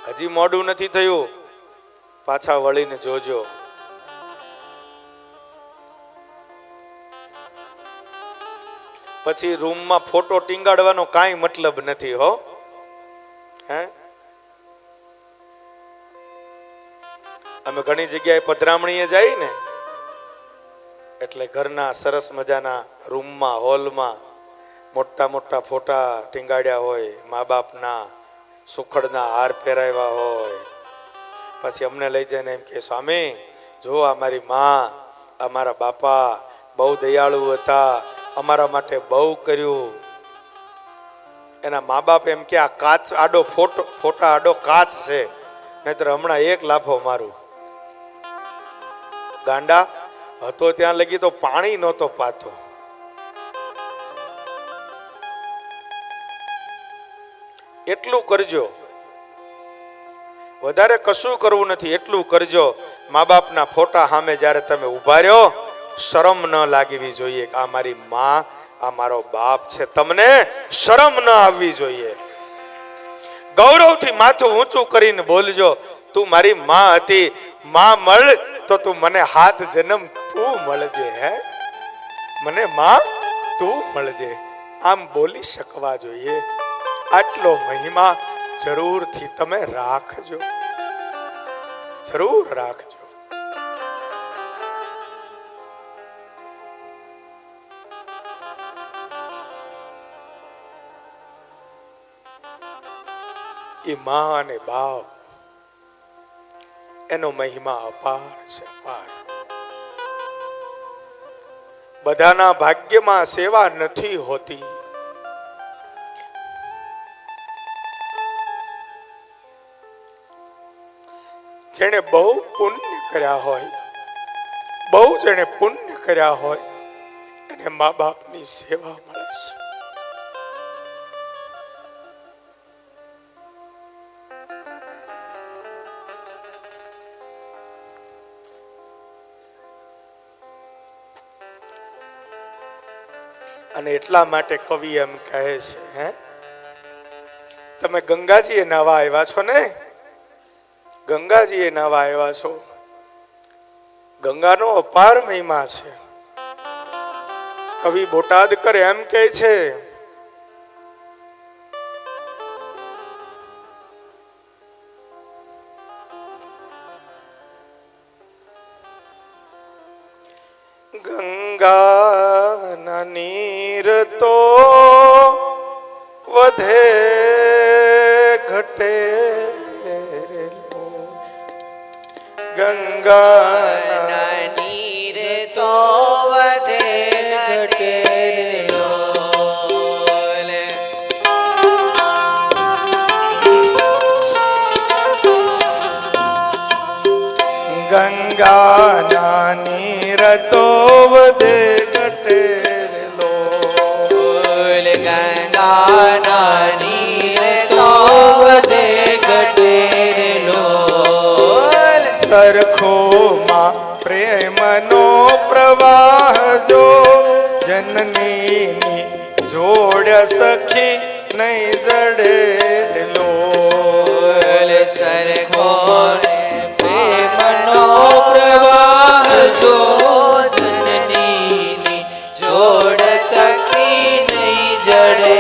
હજી મોડું નથી થયું, પાછા વળીને જોજો. પછી રૂમમાં ફોટો ટીંગાડવાનો કાંઈ મતલબ નથી હો. હે અમે ઘણી જગ્યાએ પધરામણીએ જાય ને એટલે ઘરના સરસ મજાના રૂમમાં હોલમાં મોટા મોટા ફોટા ટીંગાડ્યા હોય, મા બાપના સુખડના હાર પહેરાવ્યા હોય. પછી અમને લઈ જઈને એમ કે સ્વામી જો અમારી માં અમારા બાપા બહુ દયાળુ હતા, અમારા માટે બહુ કર્યું. એના મા બાપ એમ કે આ કાચ આડો ફોટા આડો કાચ છે, નહીતર હમણાં એક લાફો મારું. ગાંડા હતો ત્યાં લગી તો પાણી નહોતો પાતો. એટલું કરજો, વધારે કશું કરવું નથી, એટલું કરજો. મા બાપના ફોટા સામે જ્યારે તમે ઉભા રહ્યો, શરમ ન લાગવી જોઈએ કે આ મારી માં આ મારો બાપ છે. તમને શરમ ન આવવી જોઈએ. ગૌરવથી માથું ઊંચું કરીને બોલજો, તું મારી માં હતી, માં મળ તો તું મને હાથ જન્મ તું મળજે. હે મને માં તું મળજે, આમ બોલી શકવા જોઈએ. આટલો મહિમા જરૂરથી તમે રાખજો, જરૂર રાખજો. એ માં અને બાપ એનો મહિમા અપાર છે, અપાર. બધાના ભાગ્યમાં સેવા નથી હોતી. જેણે બહુ પુણ્ય કર્યા હોય, બહુ જેણે પુણ્ય કર્યા હોય એને મા બાપની સેવા મળે છે. અને એટલા માટે કવિ એમ કહે છે, હે તમે ગંગાજીએ નાવા આવ્યા છો ને, ગંગાજીએ નાવા આવ્યા છો. ગંગાનો અપાર મહિમા છે. કવિ બોટાદકર એમ કહે છે, ગંગાના નીર તો વધે ઘટે, ગંગાના નીર તો વધે ઘટે લોલ. ગંગાના નીર તો વધે ઘટે લોલ. ગંગાના નીર તો વધે ઘટે લોલ. સરખો માં પ્રેમનો પ્રવાહ જો જનની જોડ સખી નહીં જડે લોલ. સરખો પ્રેમનો પ્રવાહ જો જનની જોડ સખી નહીં જડે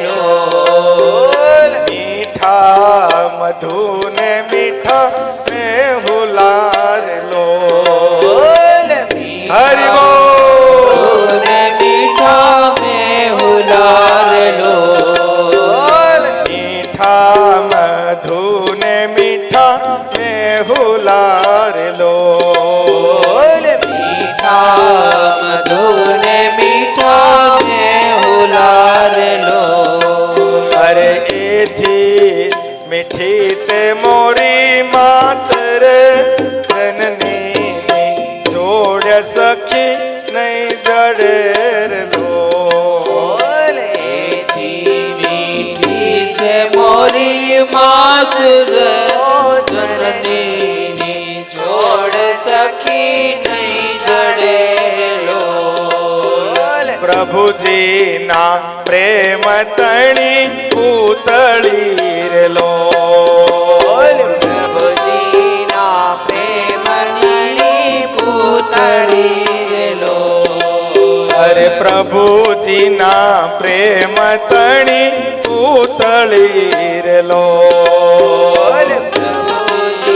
લોલ. મીઠા મધુ ને મીઠા મેહુલાર લોલ. હરિ બોલ ને મીઠા મેહુલાર લોલ. મીઠા મધુ ને મીઠા મેહુલાર લોલ. મીઠા મધુ ને મીઠા મેહુલાર લોલ. અરે એથી મીઠી તે મોરી માતર જનની જોડ સખી નહીં જડે લોલ. એથી મીઠી છે મોરી માત જનની જોડ સખી નહીં જડે લોલ. પ્રભુજીના પ્રેમ તણી પૂતળી રે લોલ. તણી પૂતળી રે લોલ.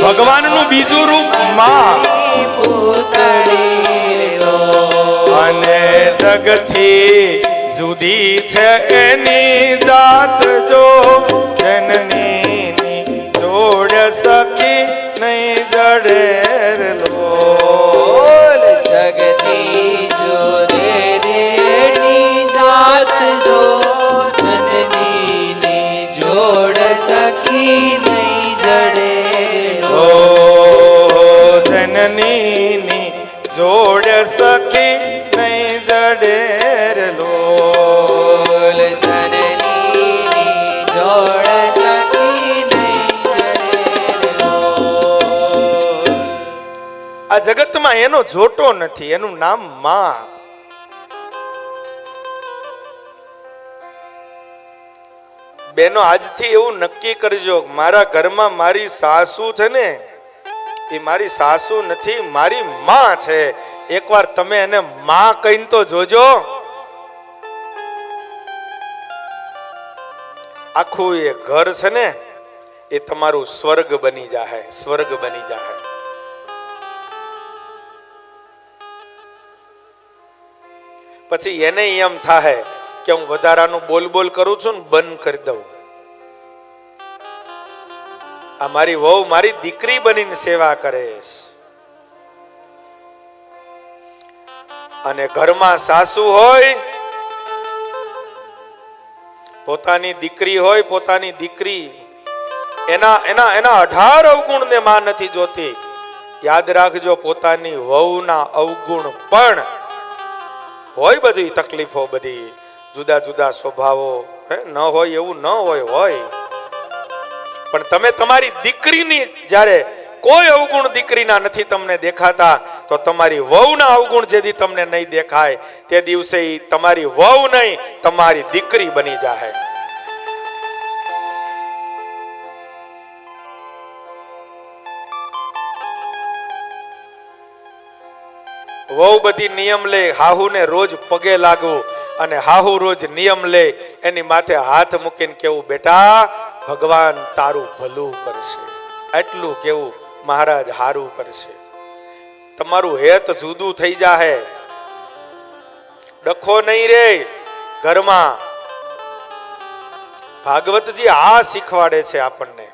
ભગવાનનું બીજું રૂપ માં, પૂતળી લો અને જગથી જુદી છે એની જાત જો જનની જોડ સખી નહીં જડે રે લોલ. જગતી જોરે રેની જાત જો જનની જોડ સખી નહીં જડે ઓ જનની જોડ સખી નહીં જડે રે લોલ. જનની જોડ સખી નહીં જડે આ જગતમાં એનો જોટો નથી, એનું નામ માં. બેનો આજથી એવું નક્કી કરજો, મારા ઘરમાં મારી સાસુ છે ને એ મારી સાસુ નથી, મારી માં છે. એકવાર તમે એને માં કહીને તો જોજો, આખું એ ઘર છે ને એ તમારું સ્વર્ગ બની જાય, સ્વર્ગ બની જાય. પછી એને એમ થાય કે હું વધારાનું બોલ બોલ કરું છું ને બંધ કરી દઉં. આ મારી વહુ મારી દીકરી બનીને સેવા કરે છે. અને ઘરમાં સાસુ હોય, પોતાની દીકરી હોય, પોતાની દીકરી એના એના એના 18 અવગુણને માં નથી જોતી. યાદ રાખજો, પોતાની વહુના અવગુણ પણ હોય, બધી તકલીફો, બધી જુદા જુદા સ્વભાવો ન હોય એવું ન હોય, પણ તમે તમારી દીકરીની જ્યારે કોઈ અવગુણ દીકરીના નથી તમને દેખાતા, તો તમારી વહુના અવગુણ જેથી તમને નહીં દેખાય તે દિવસે તમારી વહુ નહીં તમારી દીકરી બની જાય. વહુ બધી નિયમ લે, હાહુને રોજ પગે લાગવું, અને હાહુ રોજ નિયમ લે, એની માથે હાથ મૂકીને કેવું, બેટા ભગવાન તારું ભલું કરશે. એટલું કેવું, મહારાજ હારું કરશે. તમારું હેત જુદું થઈ જાહે, ડખો નહીં રે ઘરમાં. ભાગવતજી આ શીખવાડે છે આપણને.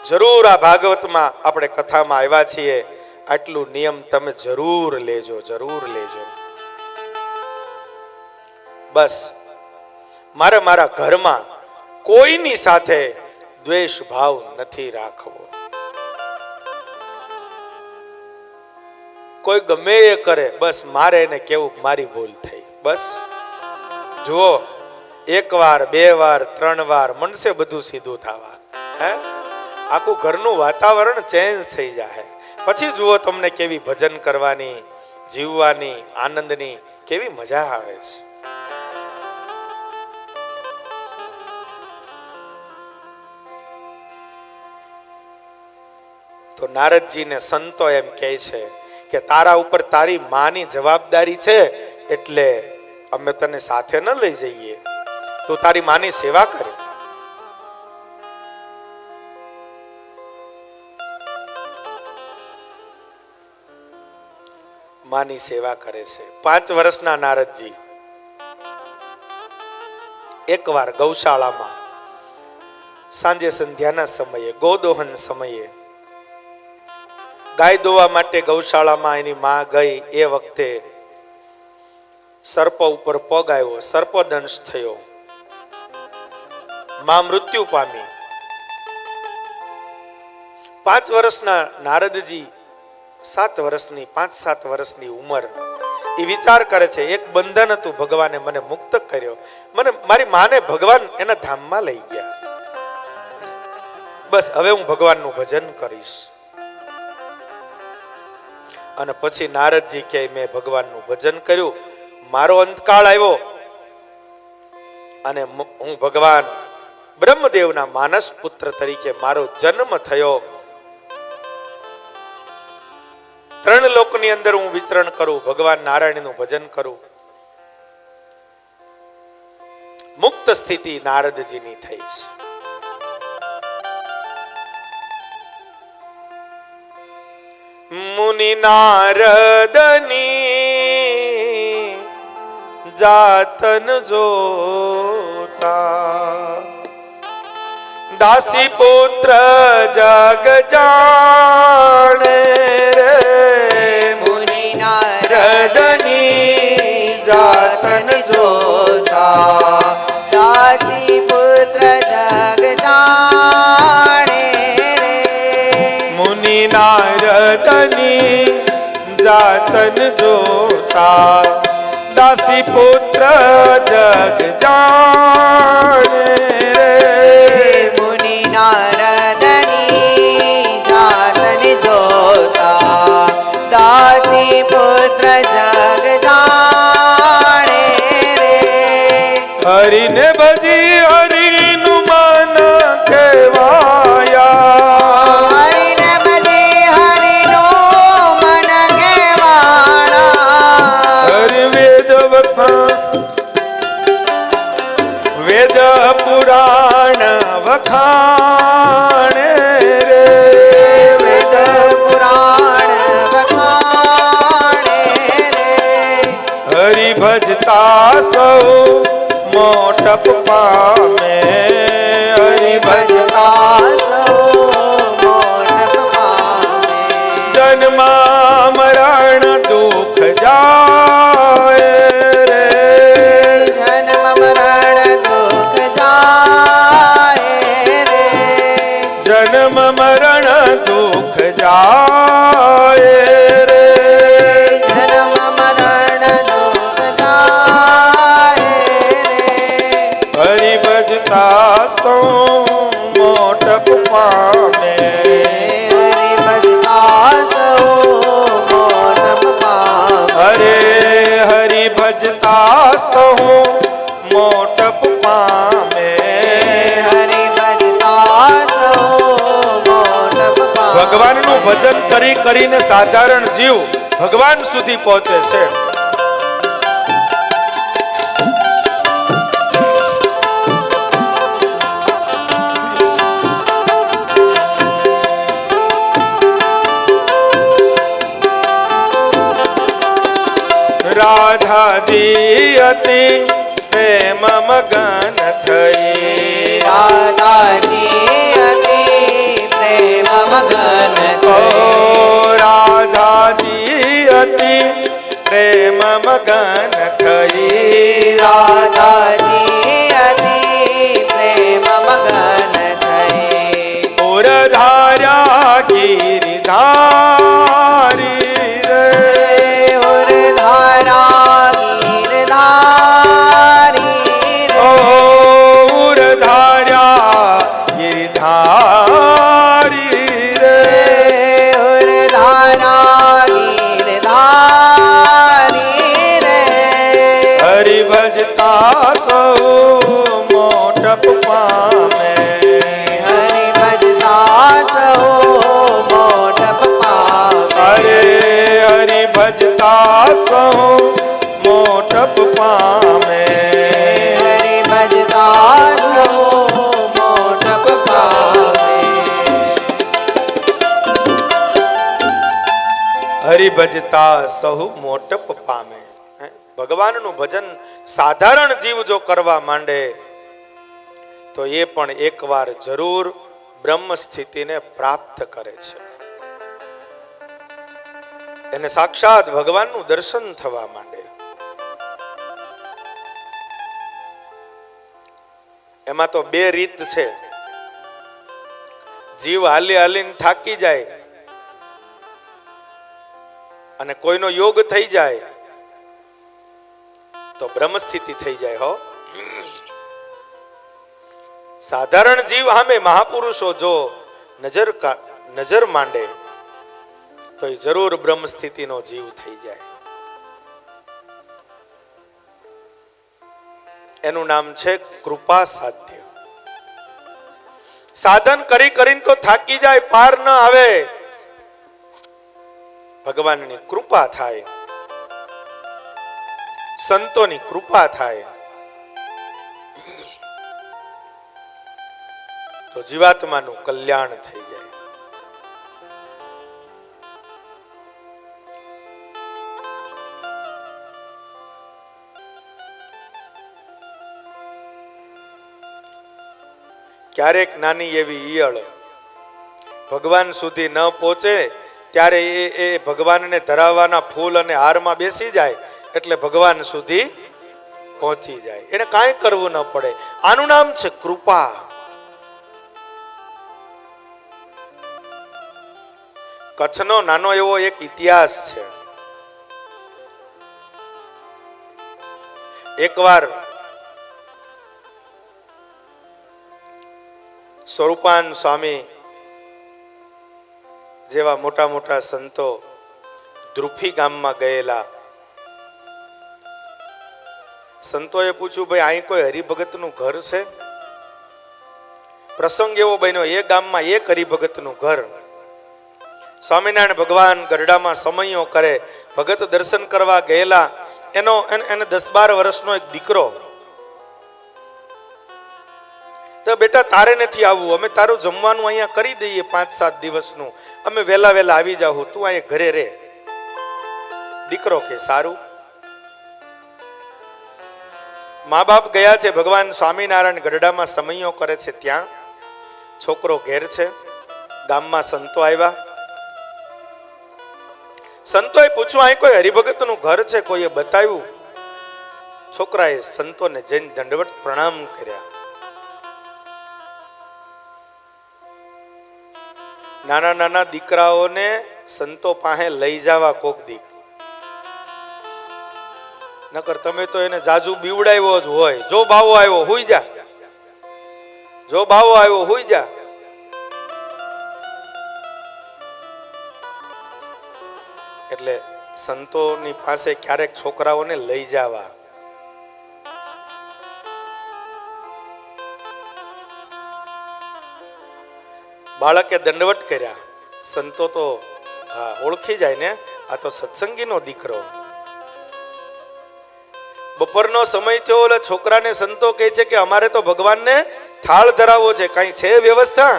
જરૂર આ ભાગવતમાં આપણે કથામાં આવ્યા છીએ, આટલું નિયમ તમે જરૂર લેજો, જરૂર લેજો. બસ મારે મારા ઘરમાં કોઈની સાથે દ્વેષ ભાવ નથી રાખવો. કોઈ ગમે એ કરે, બસ મારે એને કેવું મારી ભૂલ થઈ. બસ જુઓ, 1 વાર 2 વાર 3 વાર મનસે બધું સીધું થવા, હે આખું ઘરનું વાતાવરણ ચેન્જ થઈ જાય. પછી જુઓ તમને કેવી ભજન કરવાની, જીવવાની, આનંદની કેવી મજા આવે છે. તો નારદજીને સંતો એમ કહે છે કે તારા ઉપર તારી માની જવાબદારી છે, એટલે અમે તને સાથે ન લઈ જઈએ, તું તારી માની સેવા કરે. માની સેવા કરે છે. 5 વર્ષના નારદજી એકવાર ગૌશાળામાં સાંજે સંધ્યાના સમયે, ગોદોહન સમયે ગાય દોવા માટે ગૌશાળામાં એની માં ગઈ. એ વખતે સર્પ ઉપર પગ આવ્યો, સર્પદંશ થયો, માં મૃત્યુ પામી. 5 વર્ષના નારદજી 7 વર્ષની 5-7 વર્ષની ઉંમર, એ વિચાર કરે છે, એક બંધન હતું, ભગવાને મને મુક્ત કર્યો, મને મારી માને ભગવાન એના ધામમાં લઈ ગયા, બસ હવે હું ભગવાનનું ભજન કરીશ. અને પછી નારદજી કહે, મેં ભગવાનનું ભજન કર્યું, મારો અંતકાળ આવ્યો અને હું ભગવાન બ્રહ્મદેવના માનસ પુત્ર તરીકે મારો જન્મ થયો. ત્રણ લોકની અંદર હું વિચરણ કરું, ભગવાન નારાયણનું ભજન કરું. મુક્ત સ્થિતિ નારદજીની થઈ છે. મુનિ નારદની જાતન જોતા, દાસી પુત્ર જગ જાણે રે. મુનિ નારદની જાતન જોતા, દાસી પુત્ર જગ જાણે રે. મુનિ નારદની જાતન જોતા, દાસી પુત્ર જગ જાણે રે. મુનિ નારદની જાતન જોતા, દાસી પુત્ર જગ જાણે રે. હરિને ભજી હરિનું મન કહેવાયા, હરિને ભજી હરિનું મન કહેવાણા. હરિ વેદ વેદ પુરાણ વખાણે રે. વેદ પુરાણ વખાણે રે. હરિ ભજતા સૌ મોટપ પામે, હરિ ભજતા સૌ મોટપ પામે. જન્મા મરણ દુઃખ જાય રે. જન્મ મરણ દુઃખ જાય રે. જન્મ મરણ દુઃખ જાય રે. જન્મ મરણ દુઃખ જાય રે. હરિ ભજતા સૌ મોટપ પામે, હરિ ભજતા સૌ મોટપ પામે. હરે હરિ ભજતા સૌ મોટપ પામે. હરિ ભજતા સૌ મોટપ પામે. ભગવાનનું ભજન કરી કરીને સાધારણ જીવ ભગવાન સુધી પહોંચે છે. રાધાજી અતિ પ્રેમ મગન થઈ, રાધાજી અતિ પ્રેમ મગન ઓ થઈ. રાધાજી અતિ પ્રેમ મગન થઈ. રાધાજી અતિ પ્રેમ મગન થઈ. પુર ધાર્યા ગિરિધારી રે. ઉર ધારા ગિરધારી ઓ રે. પુર ધાર્યા ગિરિધારી રે. ઉર ધારા ગિરધારી રે. હરિ ભજતા સૌ મોટપ પામે, હરિ ભજતા સૌ મોટપ પામે. હરે હરિ ભજતા સૌ મોટપ પામે. હરિ ભજતા સૌ મોટપ પામે. હરિ ભજતા સહુ મોટપ પામે. ભગવાનનું ભજન સાધારણ જીવ જો કરવા માંડે તો એ પણ એકવાર જરૂર બ્રહ્મ સ્થિતિને પ્રાપ્ત કરે છે. એને સાક્ષાત ભગવાનનું દર્શન થવા માંડે. એમાં તો બે રીત છે. જીવ હાલી હાલીને થાકી જાય અને કોઈનો યોગ થઈ જાય તો બ્રહ્મ સ્થિતિ થઈ જાય. હો, સાધારણ જીવ સામે મહાપુરુષો જો નજર માંડે તો એ જરૂર બ્રહ્મ સ્થિતિનો જીવ થઈ જાય. એનું નામ છે કૃપા સાધ્ય. સાધન કરી કરીને તો થાકી જાય, પાર ન આવે, ભગવાનની કૃપા થાય, સંતોની કૃપા થાય તો જીવાત્માનું કલ્યાણ થઈ જાય. ક્યારેક નાની એવી ઈયળ ભગવાન સુધી ન પહોંચે ત્યારે એ ભગવાનને ધરાવવાના ફૂલ અને હારમાં બેસી જાય એટલે ભગવાન સુધી પહોંચી જાય. એને કાંઈ કરવું ન પડે. આનું નામ છે કૃપા. કચ્છનો નાનો એવો એક ઇતિહાસ છે. એકવાર સ્વરૂપાન સ્વામી જેવા મોટા મોટા સંતો ધ્રુફી ગામમાં ગયેલા. સંતોએ પૂછ્યું, ભાઈ અહીં કોઈ હરિભગતનું ઘર છે? પ્રસંગ એવો બન્યો, એ ગામમાં એક હરિભગતનું ઘર. સ્વામિનારાયણ ભગવાન ગરડામાં સમયો કરે, ભગત દર્શન કરવા ગયેલા. એને 10-12 વર્ષનો એક દીકરો. તો બેટા તારે નથી આવવું, અમે તારું જમવાનું અહીંયા કરી દઈએ 5-7 દિવસનું, અમે વહેલા આવી જાવ, તું અહીંયા ઘરે રહે. દીકરો કે સારું. મા બાપ ગયા છે ભગવાન સ્વામિનારાયણ ગરડામાં સમયો કરે છે ત્યાં. છોકરો ઘેર છે. ગામમાં સંતો આવ્યા. સંતોએ પૂછ્યું, અહીં કોઈ હરિભગતનું ઘર છે? કોઈએ બતાવ્યું. છોકરાએ સંતોને જઈને દંડવત પ્રણામ કર્યા. નાના નાના દીકરાઓને સંતો પાસે લઈ જવા કોક દીક, નકર તમે તો એને જાજુ બીવડાવ્યો જ હોય. જો બાવો આવ્યો હુઈ જા, જો બાવો આવ્યો હુઈ જા. એટલે સંતોની પાસે ક્યારેક છોકરાઓને લઈ જવા. બાળકે દંડવટ કર્યા. સંતો તો ઓળખી જાય ને, આ તો સત્સંગીનો દીકરો. બપોરનો સમય થયો, એટલે છોકરાને સંતો કહે છે કે અમારે તો ભગવાનને થાળ ધરાવવો છે, કઈ છે વ્યવસ્થા?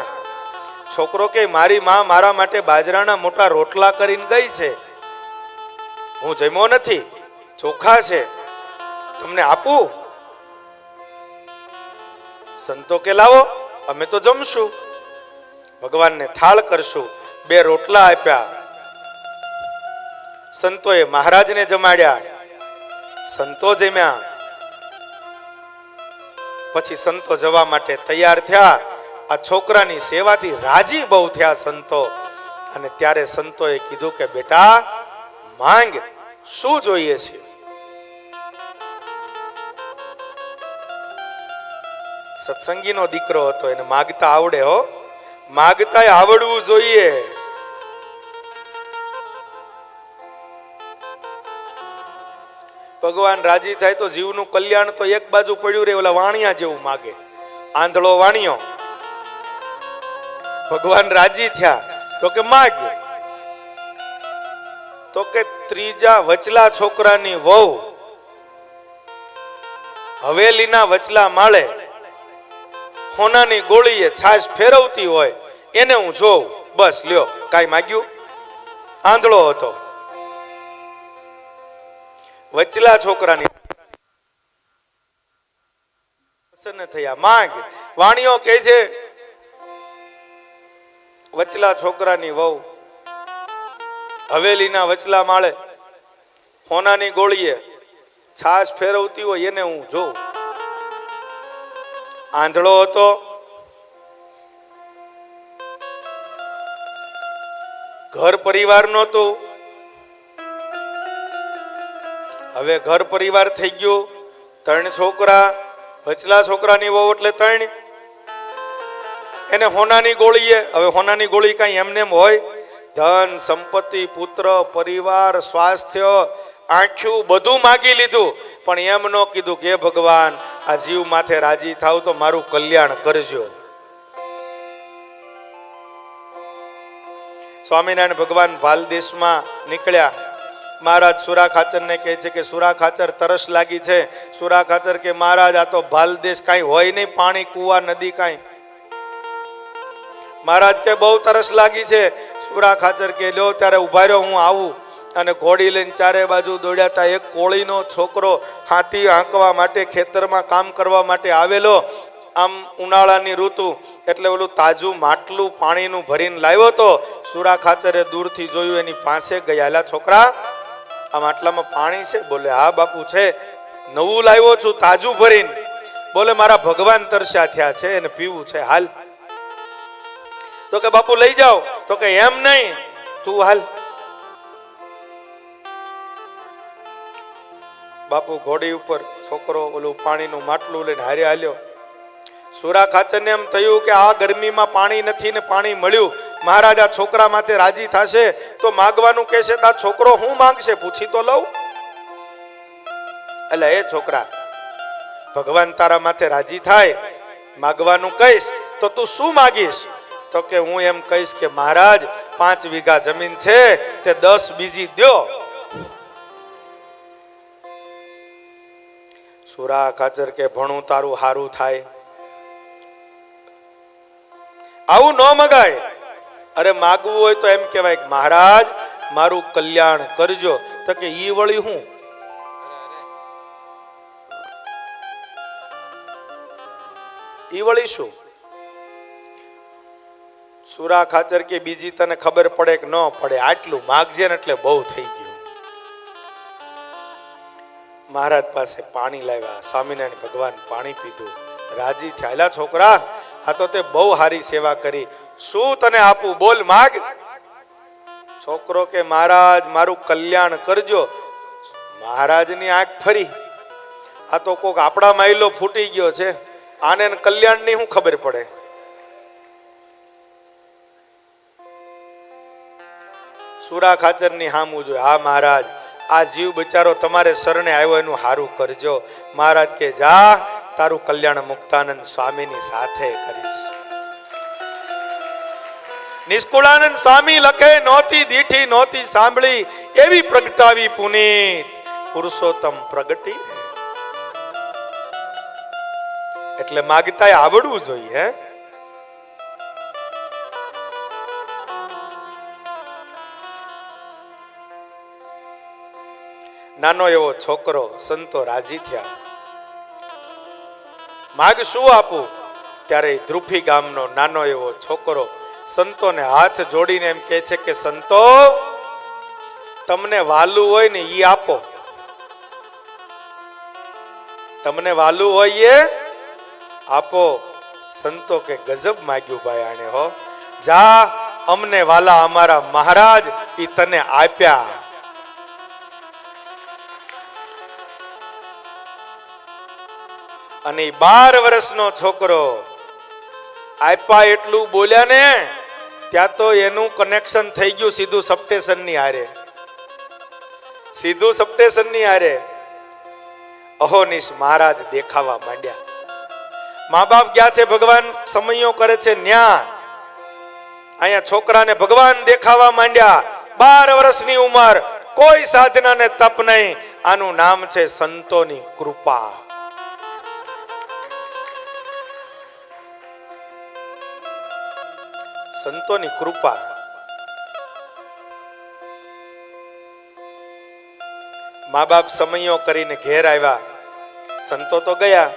છોકરો કે મારી માં મારા માટે બાજરાના મોટા રોટલા કરીને ગઈ છે, હું જમ્યો નથી, ચોખા છે, તમને આપું? સંતો કે લાવો, અમે તો જમશું, ભગવાનને થાળ કરશું. 2 રોટલા આપ્યા. સંતોએ મહારાજને જમાડ્યા. સંતો જમ્યા. પછી સંતો જવા માટે તૈયાર થયા. આ છોકરાની સેવાથી રાજી બહુ થયા સંતો. અને ત્યારે સંતોએ કીધું કે બેટા માંગ, શું જોઈએ છે? સત્સંગીનો દીકરો હતો, એને માગતા આવડે હો, માગતા આવડવું જોઈએ. ભગવાન રાજી થાય તો જીવનું કલ્યાણ તો એક બાજુ પડ્યું રહે. ઓલા વાણિયા જેવું માગે, આંધળો વાણિયો. ભગવાન રાજી થયા તો કે માગ. તો કે ત્રીજા વચલા છોકરાની વહુ હવેલીના વચલા માળે હોનાની ગોળીએ છાશ ફેરવતી હોય, એને હું જોઉં. બસ લ્યો, કાઈ માગ્યું? આંધળો હતો. વચલા છોકરાની પ્રસન્ન થયા. માંગ. વાણીઓ કહે છે વચલા છોકરાની વહુ હવેલીના વચલા માળે હોનાની ગોળીએ છાશ ફેરવતી હોય, એને હું જોઉં. આંધળો હતો. ઘર પરિવાર નહોતું. હવે ઘર પરિવાર થઈ ગયું. 3 છોકરા, વચલા છોકરાની વહુ એટલે 3. એને હોનાની ગોળીએ, હવે હોનાની ગોળી કઈ એમને એમ હોય? ધન સંપત્તિ, પુત્ર, પરિવાર, સ્વાસ્થ્ય, આંખ્યું બધું માગી લીધું. પણ એમ ન કીધું કે ભગવાન આ જીવ માથે રાજી થાવ તો મારું કલ્યાણ કરજો. સ્વામિનારાયણ ભગવાન ભાલદેશમાં નીકળ્યા. મહારાજ સુરા ખાચરને કહે છે કે સુરા ખાચર તરસ લાગી છે. સુરા ખાચર કે મહારાજ આ તો ભાલદેશ કાંઈ હોય નહીં, પાણી કુવા નદી કાંઈ. મહારાજ કે બહુ તરસ લાગી છે. સુરા ખાચર કે લ્યો ત્યારે ઉભા રહ્યો, હું આવું. અને ઘોડી લઈને ચારે બાજુ દોડ્યા હતા. એક કોળીનો છોકરો હાથી હાંકવા માટે ખેતરમાં કામ કરવા માટે આવેલો. આમ ઉનાળાની ઋતુ એટલે ઓલું તાજું માટલું પાણીનું ભરીને લાવ્યો તો. સુરા ખાચરે દૂરથી જોયું, એની પાસે ગયા. એલા છોકરા, આ માટલામાં પાણી છે? બોલે હા બાપુ છે, નવું લાવ્યો છું તાજું ભરીને. બોલે મારા ભગવાન તરસ્યા થયા છે, એને પીવું છે, હાલ. તો કે બાપુ લઈ જાઓ. તો કે એમ નહીં, તું હાલ. બાપુ ઘોડી ઉપર, છોકરો ઓલું પાણીનું માટલું લઈને હારે હાલ્યો. સુરા ખાચરને એમ થયું કે આ ગરમીમાં પાણી નથી ને પાણી મળ્યું. મહારાજ આ છોકરા માટે રાજી થશે તો માગવાનું કહેશે. આ છોકરો હું માંગશે પૂછી તો લઉં. એટલે એ છોકરા, ભગવાન તારા માથે રાજી થાય, માગવાનું કહીશ તો તું શું માગીશ? તો કે હું એમ કહીશ કે મહારાજ 5 વીઘા જમીન છે તે 10 બીજી દ્યો. સુરા ખાચર કે ભણું તારું હારું થાય, આવું ન મગાય. અરે માગવું હોય તો એમ કહેવાય કે મહારાજ મારું કલ્યાણ કરજો. તો કે ઈ વળી હું? ઈ વળી શું? સુરા ખાચર કે બીજી તને ખબર પડે કે ન પડે, આટલું માગજે ને એટલે બહુ થઈ ગયું. મહારાજ પાસે પાણી લાવ્યા. સ્વામિનારાયણ ભગવાન પાણી પીધું, રાજી થયા. એલા છોકરા, આ તો તે બહુ સારી સેવા કરી, શું તને આપું? બોલ, માગ. છોકરો કે મહારાજ મારું કલ્યાણ કરજો. મહારાજની આંખ ફરી. આ તો કોક આપણા માયલો ફૂટી ગયો છે, આને કલ્યાણની શું ખબર પડે? સુરા ખાચરની હામું જોઈ. હા મહારાજ, આ જીવ બચારો તમારે શરણે આવ્યો, એનું હારું કરજો. મહારાજ કે જા, તારું કલ્યાણ મુક્તાનંદ સ્વામીની સાથે કરીશ. નિષ્કુળાનંદ સ્વામી લખે, નોતી દીઠી નોતી સાંભળી, એવી પ્રગટાવી પુનીત પુરુષોત્તમ પ્રગટી. એટલે માગતા આવડવું જોઈએ. હે, નાનો એવો છોકરો, સંતો રાજી થયા. માગ શું આપું? ત્યારે ધ્રુફી ગામનો નાનો એવો છોકરો સંતોને હાથ જોડીને એમ કહે છે કે સંતો, તમને વાલું હોય ને ઈ આપો. તમને વાલું હોય એ આપો. સંતો કે ગજબ માગ્યું ભાઈ આને હો. જા, અમને વાલા અમારા મહારાજ ઈ તને આપ્યા. અને 12 વર્ષનો છોકરો આપ્યા એટલું બોલ્યા ને, ત્યાં તો એનું કનેક્શન થઈ ગયું સીધું સબસ્ટેશન ની હારે. સીધું સબસ્ટેશન ની હારે અહોનિશ મહારાજ દેખાવા માંડ્યા. મા બાપ ગયા છે, ભગવાન સમયો કરે છે ન્યા. અહીંયા છોકરાને ભગવાન દેખાવા માંડ્યા. 12 વર્ષની ઉંમર, કોઈ સાધના ને તપ નહીં. આનું નામ છે સંતોની કૃપા. સંતોની કૃપા. મા બાપ સમયો કરીને ઘેર આવ્યા. સંતો તો ગયા,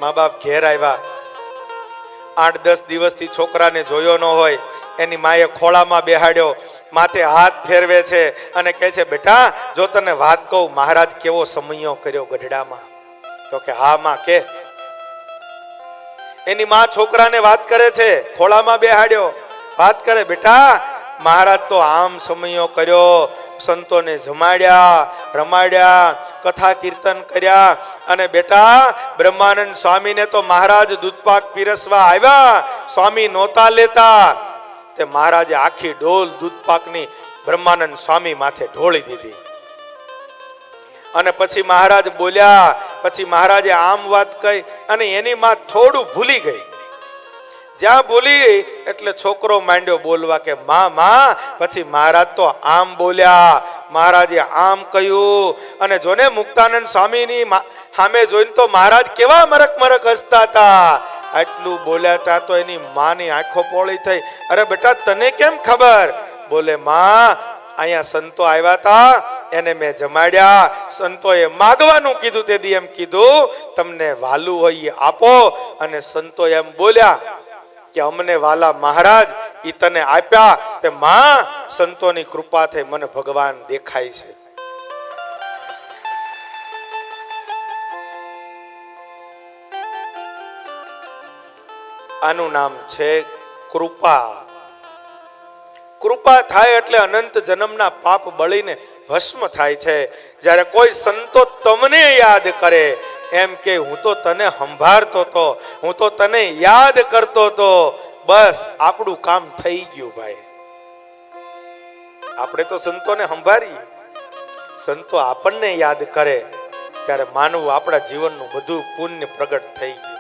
મા બાપ ઘેર આવ્યા. 8-10 દિવસથી છોકરાને જોયો ન હોય. એની માએ ખોળામાં બેહાડ્યો, માથે હાથ ફેરવે છે અને કહે છે, બેટા જો તને વાત કહું, મહારાજ કેવો સમયો કર્યો ગઢડામાં. તો કે હા માં, કે. એની માં છોકરાને વાત કરે છે, ખોળામાં બેહાડ્યો, વાત કરે, બેટા મહારાજ તો આમ સમયો કર્યો, સંતોને જમાડ્યા, રમાડ્યા, કથા કીર્તન કર્યા. અને બેટા બ્રહ્માનંદ સ્વામીને તો મહારાજ દૂધપાક પીરસવા આવ્યા, સ્વામી નહોતા લેતા. તે મહારાજે આખી ડોલ દૂધપાકની બ્રહ્માનંદ સ્વામી માથે ઢોળી દીધી. અને પછી મહારાજ બોલ્યા. પછી મહારાજે આમ વાત કહી અને એની માં થોડું ભૂલી ગઈ. જ્યાં બોલી એટલે છોકરો માંડ્યો બોલવા કે માં માં. પછી મહારાજ તો આમ બોલ્યા, મહારાજે આમ કહ્યું. અને જોને મુક્તાનંદ સ્વામીની સામે જોઈને તો મહારાજ કેવા મરક મરક હસતા હતા. આટલું બોલ્યા હતા તો એની માની આંખો પોળી થઈ. અરે બેટા તને કેમ ખબર? બોલે માં અહીંયા સંતો આવ્યા હતા, એને મેં જમાડ્યા. સંતોએ માગવાનું કીધું, તે દી એમ કીધું તમને વાલું હોય એ આપો. અને સંતો એમ બોલ્યા કે અમને વાલા મહારાજ ઈ તને આપ્યા. તે માં સંતોની કૃપાથી મને ભગવાન દેખાય છે. આનું નામ છે કૃપા. કૃપા થાય એટલે અનંત જન્મના પાપ બળીને ભસ્મ થાય છે. જ્યારે કોઈ સંતો તમને યાદ કરે, એમ કે હું તો તને સંભાળતો તો, હું તો તને યાદ કરતો તો, બસ આપણું કામ થઈ ગયું ભાઈ. આપણે તો સંતોને સંભાળીએ, સંતો આપણને યાદ કરે ત્યારે માનવું આપણા જીવનનું બધું પુણ્ય પ્રગટ થઈ ગયું.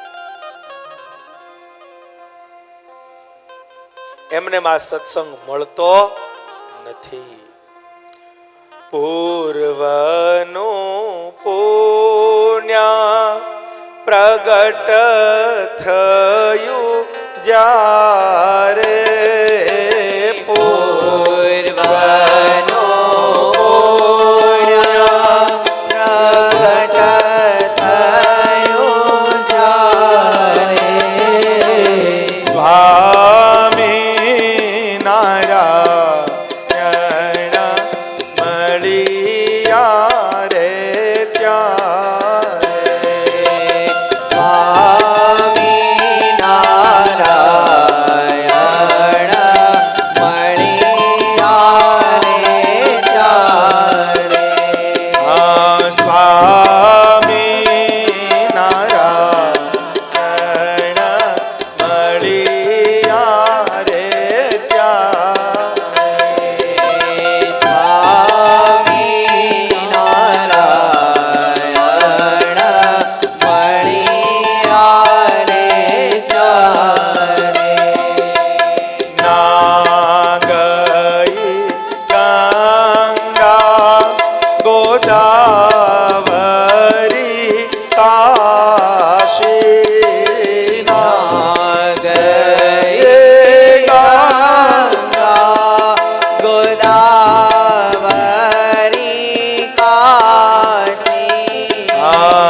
એમને આ સત્સંગ મળતો નથી. પૂર્વનું પુણ્ય પ્રગટ થયું જ્યારે, પૂર્વનો પ્રગટ થયું જ્યારે, સ્વામી નારાયણ મળ્યા રે ત્યારે, સ્વામી નારાયણ મળ્યા રે ત્યારે, સ્વામી નારાયણ મળ્યા રે ત્યારે, સ્વામી નારાયણ મળ્યા રે ત્યારે, ના ગઈ ગંગા ગોદાવરી કાશી, ના ગઈ ગંગા ગોદાવરી કાશી, ના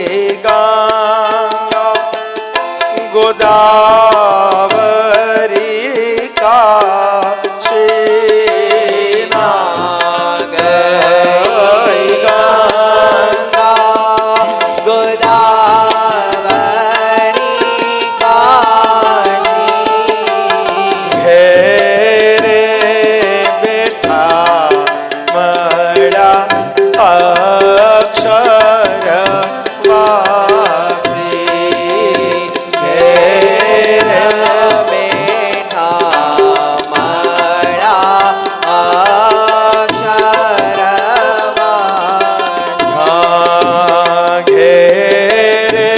ગઈ ગંગા ગોદાવરી કાશી, ના ગઈ ગંગા ગોદાવરી કાશી, ઘેરે બેઠા મળ્યા અક્ષર વાસી, ઘેરે બેઠા મળ્યા અક્ષરવાસી, ઘેરે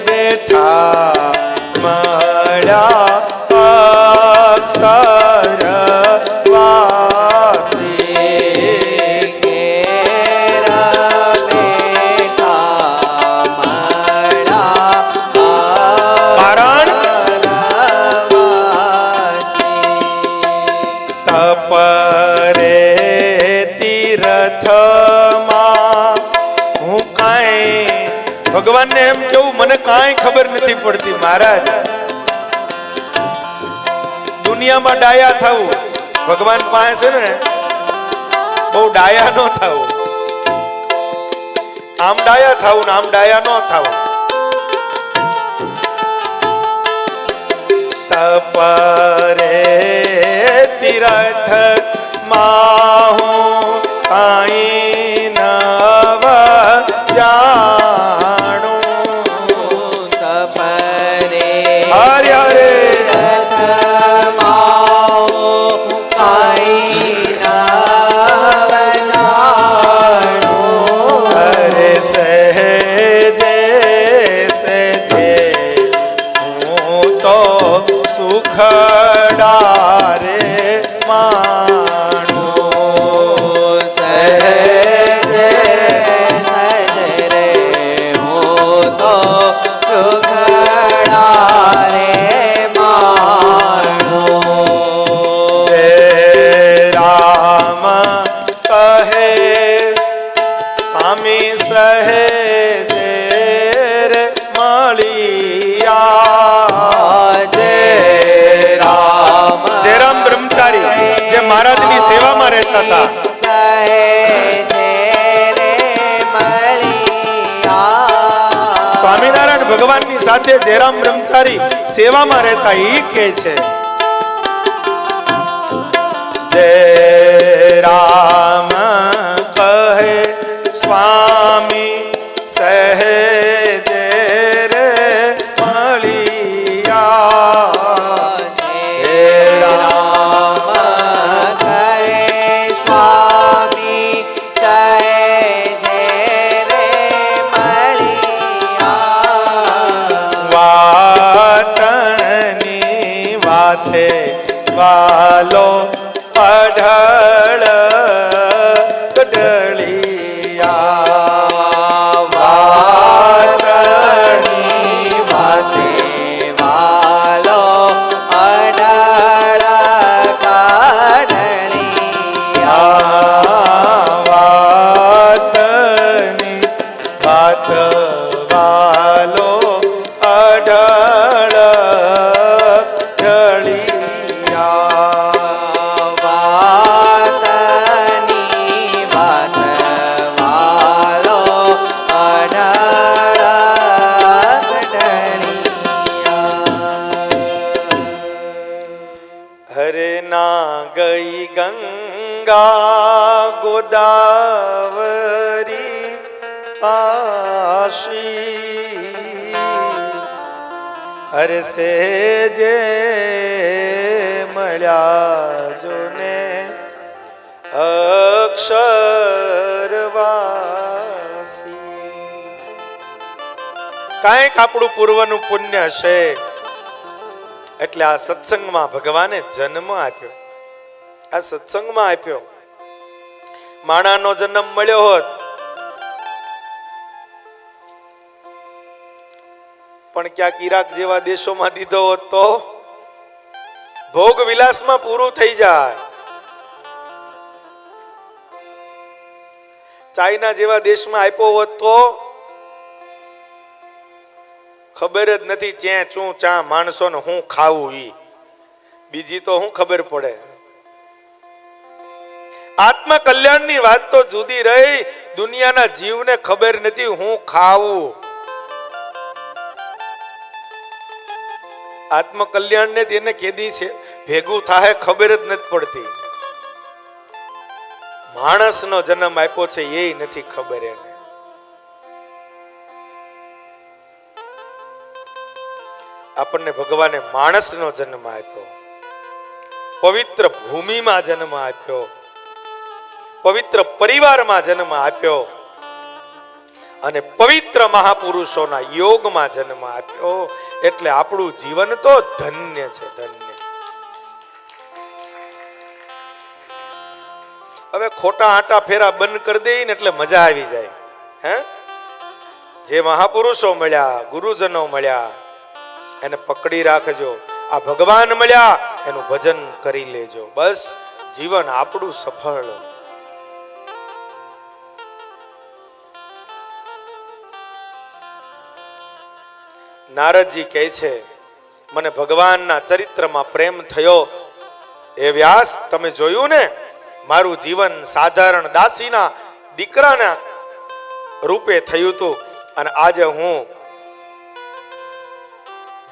બેઠા મળ્યા અક્ષર વાસી, ઘેર બેઠા મળ્યા કારણ અક્ષરવાસી, તપરે તીર્થમાં હું કાંઈ ભગવાનને એમ કેવું મને કાંઈ ખબર નથી પડતી મહારાજ. દુનિયામાં ડાયા થવું ભગવાન પાસે છે ને, બહુ ડાયા ન થવું. આમ ડાયા થવું ને આમ ડાયા ન થવું. તપરે તીર્થ માં હું કાંઈ નવ જાણું. સપરે હરે હરે રથમાં કાંઈ નવ જાણું, હરે સહેજે સહેજે સહેજે રે મળિયા જય રામ જયરામ બ્રહ્મચારી જે મહારાજની સેવામાં રહેતા હતા. સ્વામિનારાયણ ભગવાનની સાથે જયરામ બ્રહ્મચારી સેવામાં રહેતા ઈ કહે છે જય રામ કહે સ્વામી સહેજે રે મળિયા જય રામ કહે સ્વામી જય જય રે મળિયા વાતની વાતે વાલો અઢળ કડળિયા વાતની વાતે વાલો અડળ કાઢળિયા વાતની વાત વાલો અઢળ ઢળિયા વાતની વાત વાલો અડળ કાઢળિયા હરે ના ગઈ ગંગા ગોદાવરી પાશી હરે સે જે મળ્યા જોને અક્ષરવાસી કાંઈક આપણું પૂર્વનું પુણ્ય હશે એટલે આ સત્સંગમાં ભગવાને જન્મ આપ્યો. આ સત્સંગમાં આપ્યો. માણાનો જન્મ મળ્યો હોત પણ ક્યાંક ઈરાક જેવા દેશોમાં દીધો હોત તો ભોગ વિલાસમાં પૂરું થઈ જાય. ચાઇના જેવા દેશમાં આપ્યો હોત તો ખબર જ નથી ચે ચું ચા માણસોને હું ખાવું ઈ બીજી તો હું ખબર પડે. આત્મ કલ્યાણની વાત તો જુદી રહી, દુનિયાના જીવને ખબર નથી હું ખાવું. આત્મ કલ્યાણ ને તેને કેદી છે ભેગું થાય ખબર જ નથી પડતી. માણસનો જન્મ આપ્યો છે એ નથી ખબર એને. આપણને ભગવાને માણસનો જન્મ આપ્યો, પવિત્ર ભૂમિમાં જન્મ આપ્યો, પવિત્ર પરિવારમાં જન્મ આપ્યો અને પવિત્ર મહાપુરુષોના યોગમાં જન્મ આપ્યો. એટલે આપણું જીવન તો ધન્ય છે, ધન્ય. હવે ખોટા આટા ફેરા બંધ કરી દઈએ ને એટલે મજા આવી જાય. હે, જે મહાપુરુષો મળ્યા, ગુરુજનો મળ્યા એને પકડી રાખજો. આ ભગવાન મળ્યા એનું ભજન કરી લેજો. બસ જીવન આપણું સફળ. નારદજી કહે છે મને ભગવાનના ચરિત્રમાં પ્રેમ થયો. એ વ્યાસ તમે જોયું ને મારું જીવન સાધારણ દાસીના દીકરાના રૂપે થયું હતું અને આજે હું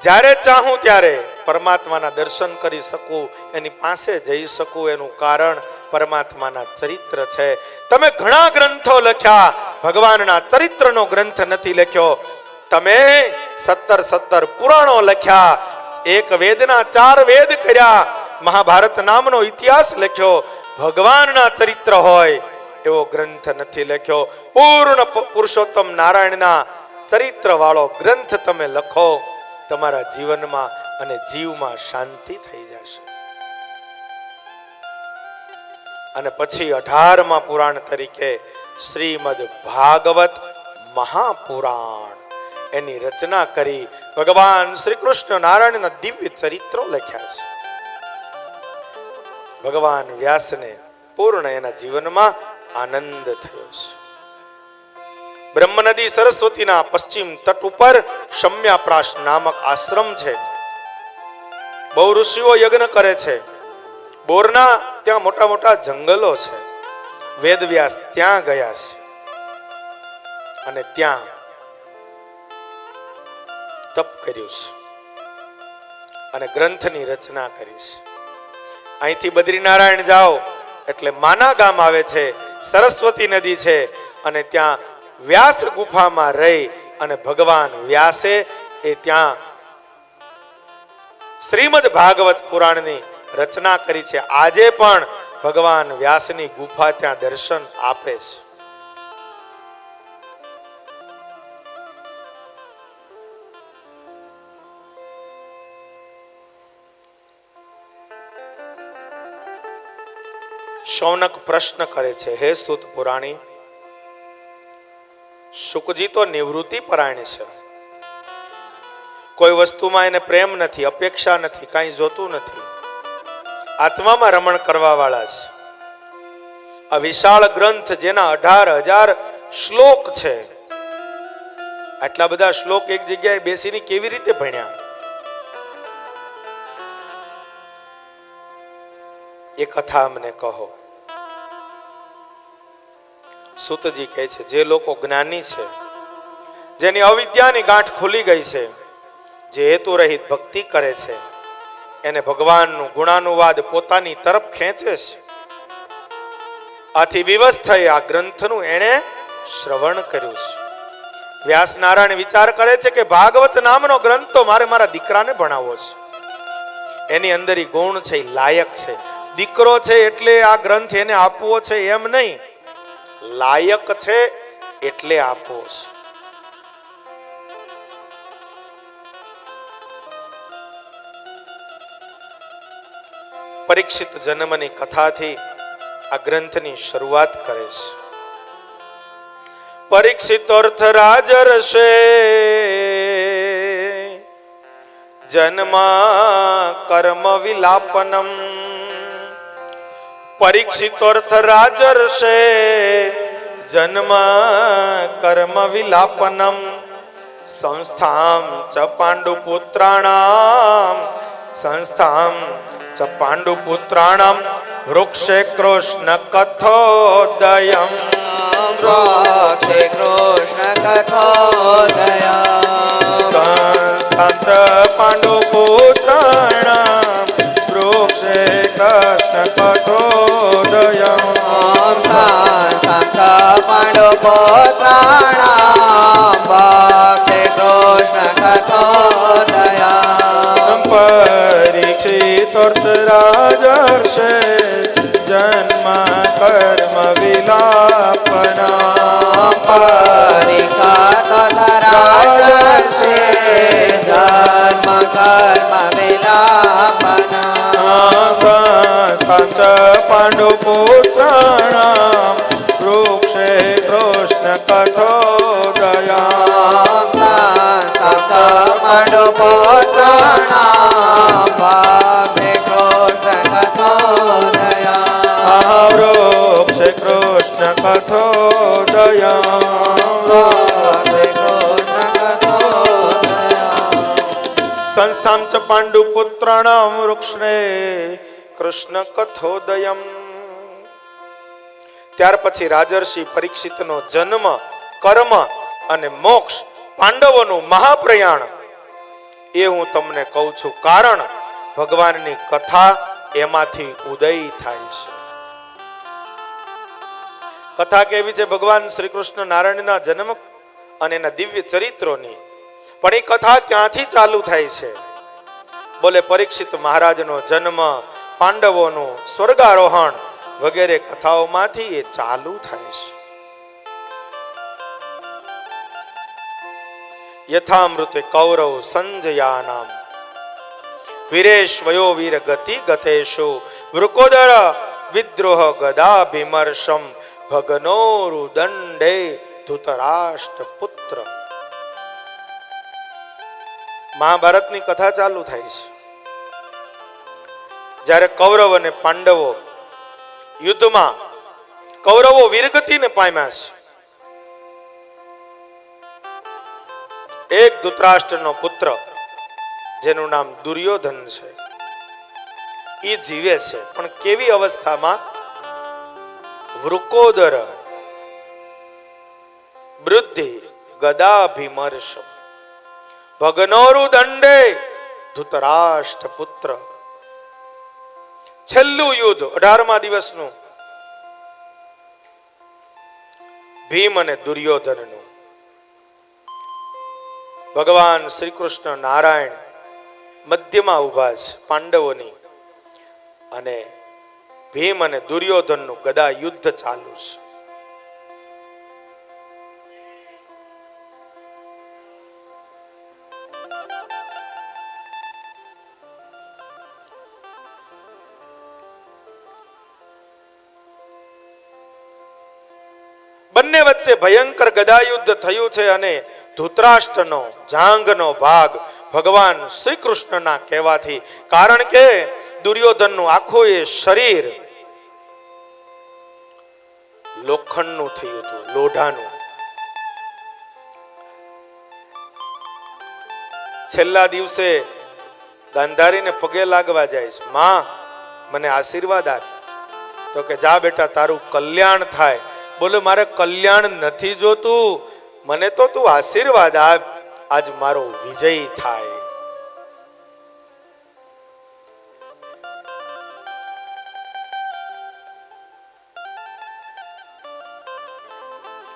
જ્યારે ચાહું ત્યારે પરમાત્માના દર્શન કરી શકું, એની પાસે જઈ શકું. એનું કારણ પરમાત્માના ચરિત્ર છે. તમે ઘણા ગ્રંથો લખ્યા, ભગવાનના ચરિત્રનો ગ્રંથ નથી લખ્યો. તમે 17 પુરાણો લખ્યા, એક વેદના 4 વેદ કર્યા, મહાભારત નામનો ઇતિહાસ લખ્યો. ભગવાનના ચરિત્ર હોય એવો ગ્રંથ નથી લખ્યો. પૂર્ણ પુરુષોત્તમ નારાયણના ચરિત્ર વાળો ગ્રંથ તમે લખો, તમારા જીવનમાં અને જીવમાં શાંતિ થઈ જશે. અને પછી 18મા પુરાણ તરીકે શ્રીમદ ભાગવત મહાપુરાણ એની રચના કરી ભગવાન શ્રી કૃષ્ણ નારાયણના દિવ્ય ચરિત્રો લખ્યા છે. ભગવાન વ્યાસને પૂર્ણ એના જીવનમાં આનંદ થયો છે. બ્રહ્મ નદી સરસ્વતીના પશ્ચિમ તટ ઉપર શમ્યાપ્રાશ નામક આશ્રમ છે. બહુ ઋષિઓ યજ્ઞ કરે છે. બોરના ત્યાં મોટા મોટા જંગલો છે. વેદવ્યાસ ત્યાં ગયા છે અને ત્યાં તપ કર્યું છે અને ગ્રંથની રચના કરી છે. અહીંથી બદ્રીનારાયણ જાઓ એટલે માના ગામ આવે છે, સરસ્વતી નદી છે અને ત્યાં વ્યાસ ગુફામાં રહી અને ભગવાન વ્યાસે એ ત્યાં શ્રીમદ ભાગવત પુરાણની રચના કરી છે. આજે પણ ભગવાન વ્યાસની ગુફા ત્યાં દર્શન આપે છે. શૌનક પ્રશ્ન કરે છે, હે સૂત પુરાણી, શુકજી તો નિવૃત્તિ પરાયણ છે. કોઈ વસ્તુમાં એને પ્રેમ નથી, અપેક્ષા નથી, કાંઈ જોતું નથી. આત્મામાં રમણ કરવા વાળા છે. આ વિશાળ ગ્રંથ જેના 18,000 શ્લોક છે, આટલા બધા શ્લોક એક જગ્યાએ બેસીને કેવી રીતે ભણ્યા? એ કથા અમને કહો. સૂતજી કહે છે, જે લોકો જ્ઞાની છે, જેની અવિદ્યાની ગાંઠ ખુલી ગઈ છે, જે હેતુ રહિત ભક્તિ કરે છે, એને ભગવાનનું ગુણાનુવાદ પોતાની તરફ ખેંચે છે. આથી વિવશ થઈ આ ગ્રંથનું એણે શ્રવણ કર્યું છે. વ્યાસ નારાયણ વિચાર કરે છે કે ભાગવત નામનો ગ્રંથ તો મારે મારા દીકરાને ભણાવવો છે. એની અંદર ઈ ગુણ છે, લાયક છે. દીકરો છે એટલે આ ગ્રંથ એને આપવો છે એમ નહીં, લાયક છે એટલે આપવો છે. પરીક્ષિત જન્મની કથાથી આ ગ્રંથની શરૂઆત કરે છે. પરીક્ષિત અર્થ રાજર્ષે જન્મ કર્મ વિલાપનમ. પરીક્ષિત અર્થ રાજર્ષે જન્મ કર્મ વિલાપનમ. સંસ્થામ ચ પાંડુપુત્રાણામ સંસ્થામ ચ પાંડુપુત્રાણામ વૃક્ષે કૃષ્ણ કથોદયમ. વૃક્ષે કૃષ્ણ કથોદયમ. સંસ્થામ ચ પાંડુપુત્રાણામ વૃક્ષે કૃષ્ણ કથોદયમ. પાંડુપુત્રાણામ વૃક્ષે કૃષ્ણ કથોદયમ. પરીક્ષિત અર્થ રાજર્ષે જન્મ કર્મ વિલાપના. પરીક્ષિત રાજર્ષે જન્મ કર્મ વિલાપના. સંસ્થાંચ પાંડુપુત્રાણામ વૃક્ષે કૃષ્ણ કથોદયામ. પાંડુપુત્રાણામ વૃક્ષે કૃષ્ણ કથોદયામ. વૃક્ષે કૃષ્ણ કથોદયામ. સંસ્થામ ચ પાંડુપુત્રાણામ વૃક્ષે કૃષ્ણ કથોદયમ. ત્યાર પછી રાજર્ષિ પરીક્ષિતનો જન્મ, કર્મ અને મોક્ષ, પાંડવોનું મહાપ્રયાણ એ હું તમને કહું છું. કારણ ભગવાનની કથા એમાંથી ઉદય થાય છે. કથા કેવી છે? ભગવાન શ્રી કૃષ્ણ નારાયણના જન્મ અને એના દિવ્ય ચરિત્રોની. પણ એ કથા ક્યાંથી ચાલુ થાય છે? બોલે પરીક્ષિત મહારાજનો જન્મ, પાંડવોનું સ્વર્ગારોહણ વગેરે કથાઓમાંથી એ ચાલુ થાય છે. યથામૃતે કૌરવ સંજયાનામ વીરેશ્વયો વીર ગતિ ગતેશુ વૃકોદર વિદ્રોહ ગદા ભીમર્ષમ ભગનોરુ દંડે ધૃતરાષ્ટ્ર પુત્ર. મહાભારતની કથા ચાલુ થાય છે. જ્યારે કૌરવ અને પાંડવો યુદ્ધમાં કૌરવો વીરગતિને પામ્યા છે એક ધૃતરાષ્ટ્રનો પુત્ર જેનું નામ દુર્યોધન છે, એ જીવે છે, પણ કેવી અવસ્થામાં? વૃકોદર વૃદ્ધિ ગદાભિમર્શ ભગનોરુ દંડે ધૃતરાષ્ટ્ર પુત્ર. છેલ્લું યુદ્ધ 18મા દિવસનું ભીમ અને દુર્યોધનનું. ભગવાન શ્રી કૃષ્ણ નારાયણ મધ્યમાં ઉભા છે પાંડવોની, અને ભીમ અને દુર્યોધનનું ગદા યુદ્ધ ચાલુ છે. બંને વચ્ચે ભયંકર ગદા યુદ્ધ થયું છે, અને ધૃતરાષ્ટ્રનો જાંઘનો ભાગ ભગવાન શ્રી કૃષ્ણના કહેવાથી, કારણ કે દુર્યોધનનું આખું એ શરીર લોખંડનું થયું હતું, લોઢાનું. છેલ્લા દિવસે ગાંધારીને પગે લાગવા જાય છે, માં મને આશીર્વાદ આપ. તો કે જા બેટા, તારું કલ્યાણ થાય. બોલે મારે કલ્યાણ નથી જોતું, મને તો તું આશીર્વાદ આપ, આજ મારો વિજય થાય.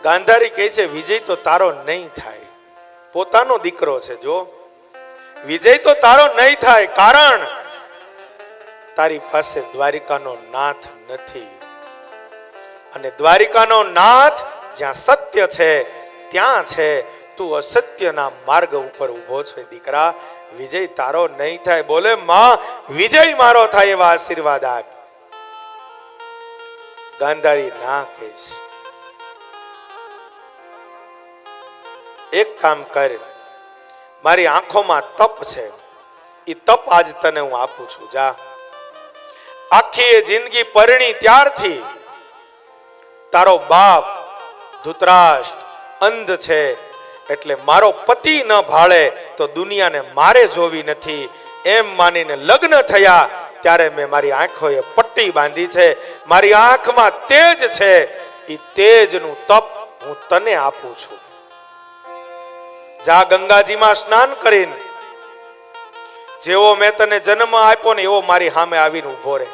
ગાંધારી કહે છે વિજય તો તારો નહીં થાય. પોતાનો દીકરો છે, જો વિજય તો તારો નહીં થાય, કારણ તારી પાસે દ્વારિકાનો નાથ નથી, અને દ્વારિકાનો નાથ જ્યાં સત્ય છે ત્યાં છે. તું અસત્યના માર્ગ ઉપર ઉભો છે દીકરા, વિજય તારો નહીં થાય. બોલે માં વિજય મારો થાય એવા આશીર્વાદ આપ. ગાંધારી ના કહે છે, એક કામ કર, મારી આંખોમાં તપ છે, એ તપ આજ તને હું આપું છું. જા. આખી એ જિંદગી પરણી ત્યારથી તારો બાપ ધૃતરાષ્ટ્ર અંધ છે, એટલે મારો પતિ ન ભાળે તો દુનિયાને મારે જોવી નથી, એમ માનીને લગ્ન થયા ત્યારે મેં મારી આંખોએ પટ્ટી બાંધી છે. મારી આંખમાં તેજ છે, એ તેજનું તપ હું તને આપું છું. જા ગંગાજીમાં સ્નાન કરીને જેવો મેં તને જન્મ આપ્યો ને એવો મારી સામે આવીને ઉભો રહે,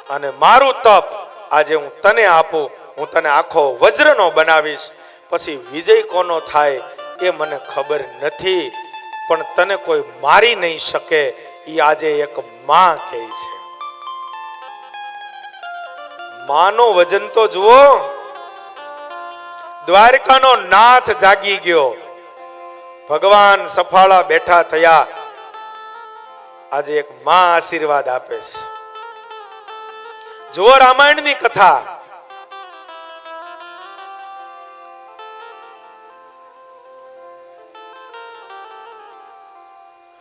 અને મારું તપ આજે હું તને આપું. હું તને આખો વજ્રનો બનાવીશ. પછી વિજય કોનો થાય એ મને ખબર નથી, પણ તને કોઈ મારી નહીં શકે, એ આજે એક માં કહે છે. માનો વજન તો જુઓ. દ્વારકાનો નાથ જાગી ગયો, ભગવાન સફાળા બેઠા થયા. આજે એક માં આશીર્વાદ આપે છે. જુઓ રામાયણની કથા.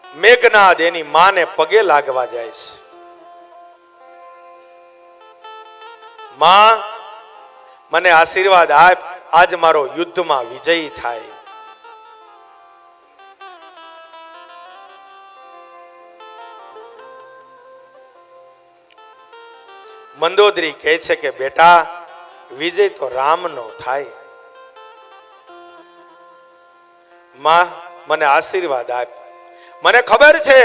મેઘનાદ એની માને પગે લાગવા જાય છે. માં મને આશીર્વાદ આપ, આજ મારો યુદ્ધમાં વિજય થાય. મંદોદરી કહે છે કે બેટા, વિજય તો રામનો થાય. માં મને આશીર્વાદ આપ. મને ખબર છે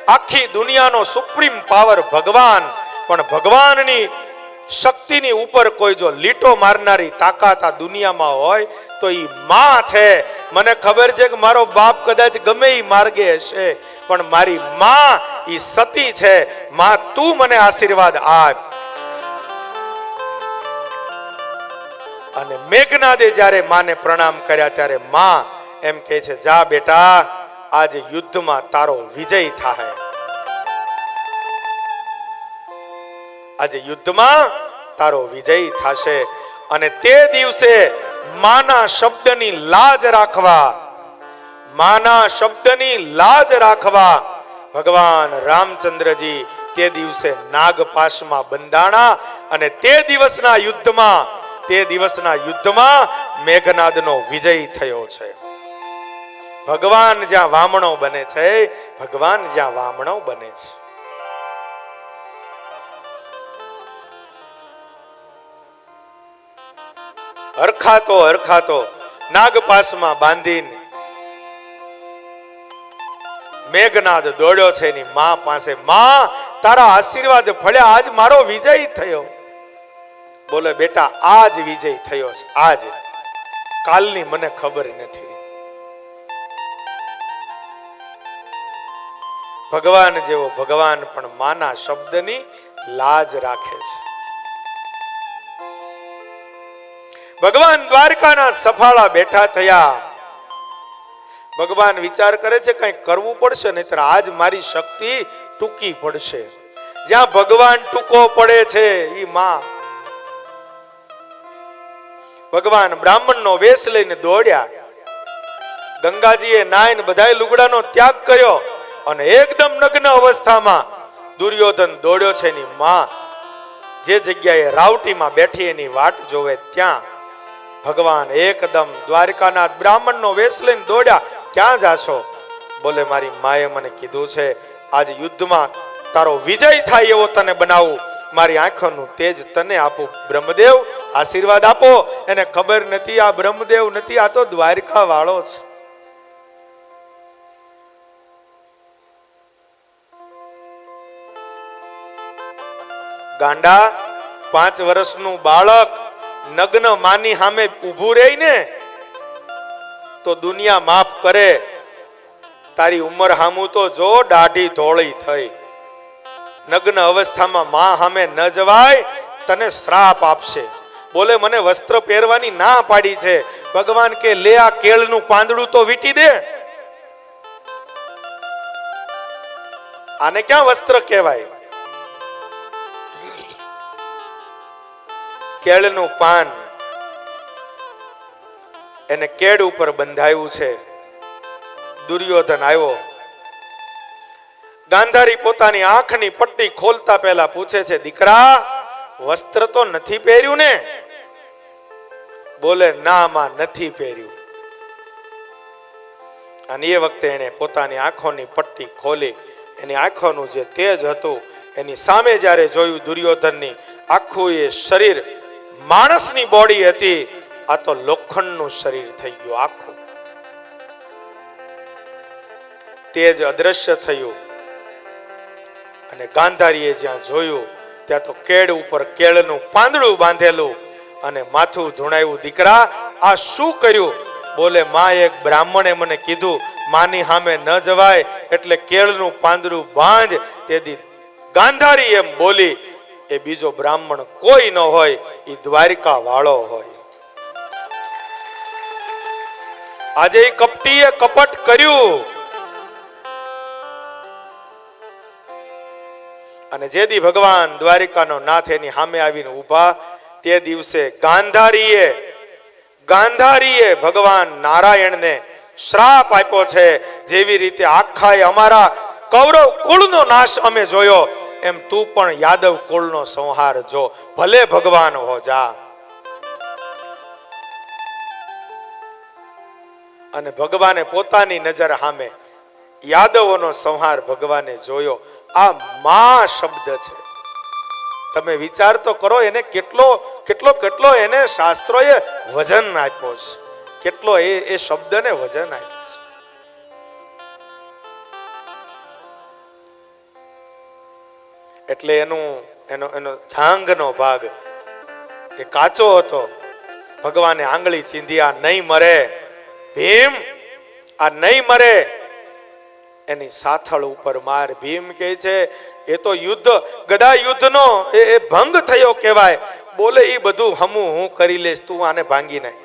આખી દુનિયાનો સુપ્રીમ પાવર ભગવાન, પણ ભગવાનની શક્તિની ઉપર કોઈ જો લીટો મારનારી તાકાત આ દુનિયામાં હોય તો ઈ માં છે. મને ખબર છે કે મારો બાપ કદાચ ગમે ઈ માર્ગે હશે, પણ મારી માં ઈ સતી છે. માં તું મને આશીર્વાદ આપ. અને મેઘનાદે જ્યારે માને પ્રણામ કર્યા ત્યારે માં એમ કહે છે, જા બેટા, આજે યુદ્ધમાં તારો વિજય થાય. આજે યુદ્ધમાં તારો વિજય થશે. અને તે દિવસે માના શબ્દની લાજ રાખવા, માના શબ્દની લાજ રાખવા ભગવાન રામચંદ્રજી તે દિવસે નાગપાશમાં બંધાણા. અને તે દિવસના યુદ્ધમાં મેઘનાદનો વિજય થયો છે. ભગવાન જ્યાં વામણો બને છે, ભગવાન જ્યાં વામણો બને છે. હરખાતો નાગપાસમાં બાંધીને મેઘનાદ દોડ્યો છે એની માં પાસે. માં, તારા આશીર્વાદ ફળ્યા, આજ મારો વિજય થયો. બોલે બેટા, આજ વિજય થયો છે, આજ. કાલની મને ખબર નથી. ભગવાન જેવો ભગવાન પણ માના શબ્દની લાજ રાખે છે. ભગવાન દ્વારકાના સફાળા બેઠા થયા. ભગવાન વિચાર કરે છે કંઈ કરવું પડશે, નહીતર આજ મારી શક્તિ ટૂંકી પડશે. જ્યાં ભગવાન ટૂંકો પડે છે ઈ માં. ભગવાન બ્રાહ્મણનો વેશ લઈને દોડ્યા. ગંગાજીએ નાઈન બધાય લુગડાનો ત્યાગ કર્યો અને એકદમ નગ્ન અવસ્થામાં દુર્યોધન દોડ્યો છે એની માં જે જગ્યાએ રાવટીમાં બેઠી એની વાટ જોવે ત્યાં ભગવાન એકદમ દ્વારકાના બ્રાહ્મણનો વેશ લઈને દોડ્યા. ક્યાં જાશો? બોલે મારી માએ મને કીધું છે આજ યુદ્ધમાં તારો વિજય થાય એવો તને બનાવું, મારી આંખોનું તેજ તને આપું. બ્રહ્મદેવ આશીર્વાદ આપો. એને ખબર નથી આ બ્રહ્મદેવ નથી, આ તો દ્વારકા વાળો છે. ગાંડા, 5 વર્ષનું બાળક નગ્ન માની સામે ઊભું રહી ને તો દુનિયા માફ કરે. તારી ઉંમર સામું તો જો દાઢી ધોળી થઈ. નગ્ન અવસ્થામાં માં સામે ન જવાય, તને શ્રાપ આપશે. બોલે મને વસ્ત્ર પહેરવાની ના પાડી છે. ભગવાન કે લે આ કેળનું પાંદડું તો વીટી દે. આને ક્યાં વસ્ત્ર કહેવાય? કેળનું પાન એને કેળ ઉપર બંધાયું છે. દુર્યોધન આવ્યો. ગાંધારી પોતાની આંખની પટ્ટી ખોલતા પહેલા પૂછે છે, દીકરા વસ્ત્ર તો નથી પહેર્યું ને? બોલે ના માં, નથી પહેર્યું. અને એ વખતે એને પોતાની આંખોની પટ્ટી ખોલી. એની આંખોનું જે તેજ હતું એની સામે જ્યારે જોયું દુર્યોધનની, આખું એ શરીર માણસની બોડી હતી, આ તો લોખંડનું શરીર થઈ ગયું આખું. તેજ અદ્રશ્ય થયું. અને ગાંધારીએ જ્યાં જોયું ત્યાં તો કેળ ઉપર કેળનું પાંદડું બાંધેલું અને માથું ધૂણાયું. દીકરા આ શું કર્યું? બોલે માં, એક બ્રાહ્મણે મને કીધું માની સામે ન જવાય એટલે કેળનું પાંદડું બાંધ. તેથી ગાંધારી એમ બોલી. એ બીજો બ્રાહ્મણ કોઈ ન હોય, એ દ્વારિકા વાળો હોય. આજે એ કપટીએ કપટ કર્યું. અને જે દી ભગવાન દ્વારિકાનો નાથ એની સામે આવીને ઊભા, તે દિવસે ગાંધારીએ ભગવાન નારાયણને શ્રાપ આપ્યો છે. જેવી રીતે આખા અમારા કૌરવ કુળનો નાશ અમે જોયો, એમ તું પણ યાદવ કુળનો સંહાર જો, ભલે ભગવાન હો જા. અને ભગવાને પોતાની નજર સામે યાદવોનો સંહાર ભગવાને જોયો. આ મા શબ્દ છે. તમે વિચાર તો કરો, એને કેટલો એને શાસ્ત્રોએ વજન આપ્યો છે. કેટલો એ શબ્દને વજન આપ્યો છે. એટલે એનો જાંઘનો ભાગ એ કાચો હતો. ભગવાને આંગળી ચીંધી, આ નહીં મરે ભીમ, આ નહીં મરે. એની સાથળ ઉપર માર. ભીમ કહે છે એ તો યુદ્ધ, ગદા યુદ્ધનો એ ભંગ થયો કહેવાય. બોલે એ બધું હું કરી લઈશ, તું આને ભાંગી નાખ.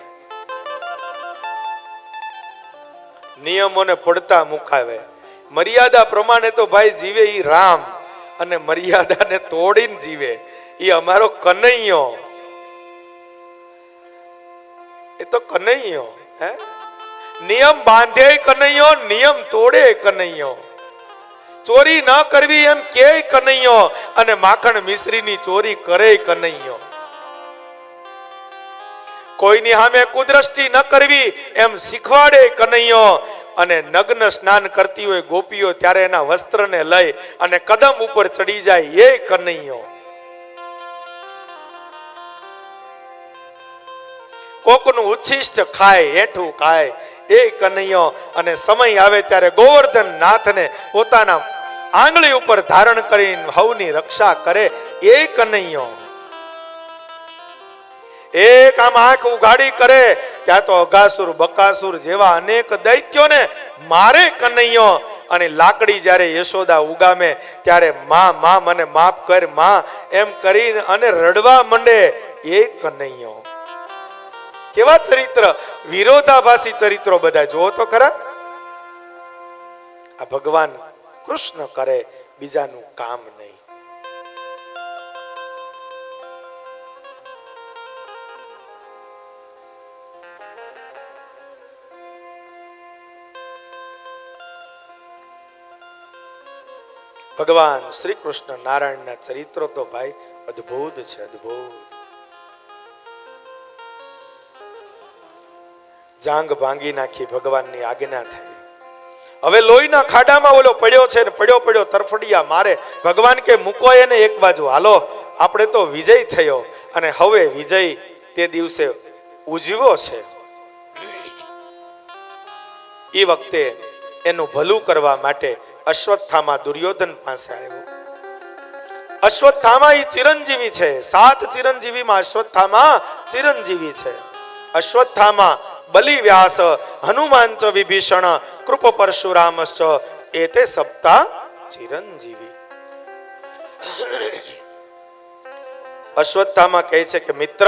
નિયમોને પડતા મુકાવે. મર્યાદા પ્રમાણે તો ભાઈ જીવે ઈ રામ, અને મર્યાદાને તોડીને જીવે ઈ અમારો કનૈયો. એ તો કનૈયો. હે, નિયમ બાંધે કનૈયો, નિયમ તોડે કનૈયો. ચોરી ન કરવી એમ કે કનૈયો, અને માખણ મિશ્રીની ચોરી કરે કનૈયો. કોઈની સામે કુદ્રષ્ટિ ન કરવી એમ શીખવાડે કનૈયો. અને નગ્ન સ્નાન કરતી હોય ગોપીઓ ત્યારે એના વસ્ત્રને લઈ અને કદમ ઉપર ચડી જાય એ કનૈયો. કોકનું ઉચ્છિષ્ટ ખાય, હેઠું ખાય એ કનૈયો. અને સમય આવે ત્યારે ગોવર્ધન નાથને પોતાના આંગળી ઉપર ધારણ કરીને હવની રક્ષા કરે એ કનૈયો. એક આમ આંખ ઉઘાડી કરે ત્યાં તો અઘાસુર બકાસુર જેવા અનેક દૈત્યોને મારે કનૈયો. અને લાકડી જ્યારે યશોદા ઉગામે ત્યારે માં માં મને માફ કર માં એમ કરીને અને રડવા માંડે એ કનૈયો. કેવા ચરિત્ર, વિરોધાભાસી ચરિત્રો બધા જુઓ તો ખરા. આ ભગવાન કૃષ્ણ કરે, બીજાનું કામ નહીં. ભગવાન શ્રી કૃષ્ણ નારાયણના ચરિત્રો તો ભાઈ અદ્ભુત છે, અદ્ભુત. જાંગ ભાંગી નાખી ભગવાનની આજ્ઞા થઈ. હવે લોહીના ખાડામાં ઓલો પડ્યો છે ને પડ્યો તરફડિયા મારે. ભગવાન કે મૂકો એને એક બાજુ, હાલો આપણે તો વિજય થયો. અને હવે વિજય તે દિવસે ઉજવ્યો છે. એ વખતે એનું ભલું કરવા માટે અશ્વત્થામા દુર્યોધન પાસે આવ્યો. અશ્વત્થામા એ ચિરંજીવી છે. 7 ચિરંજીવીમાં અશ્વત્થામા ચિરંજીવી છે. અશ્વત્થામા બલિ વ્યાસ હનુમાન ચ વિભીષણ કૃપ પરશુરામશ્ચ એતે સપ્તા ચિરંજીવી. અશ્વત્થામા કહે છે કે મિત્ર,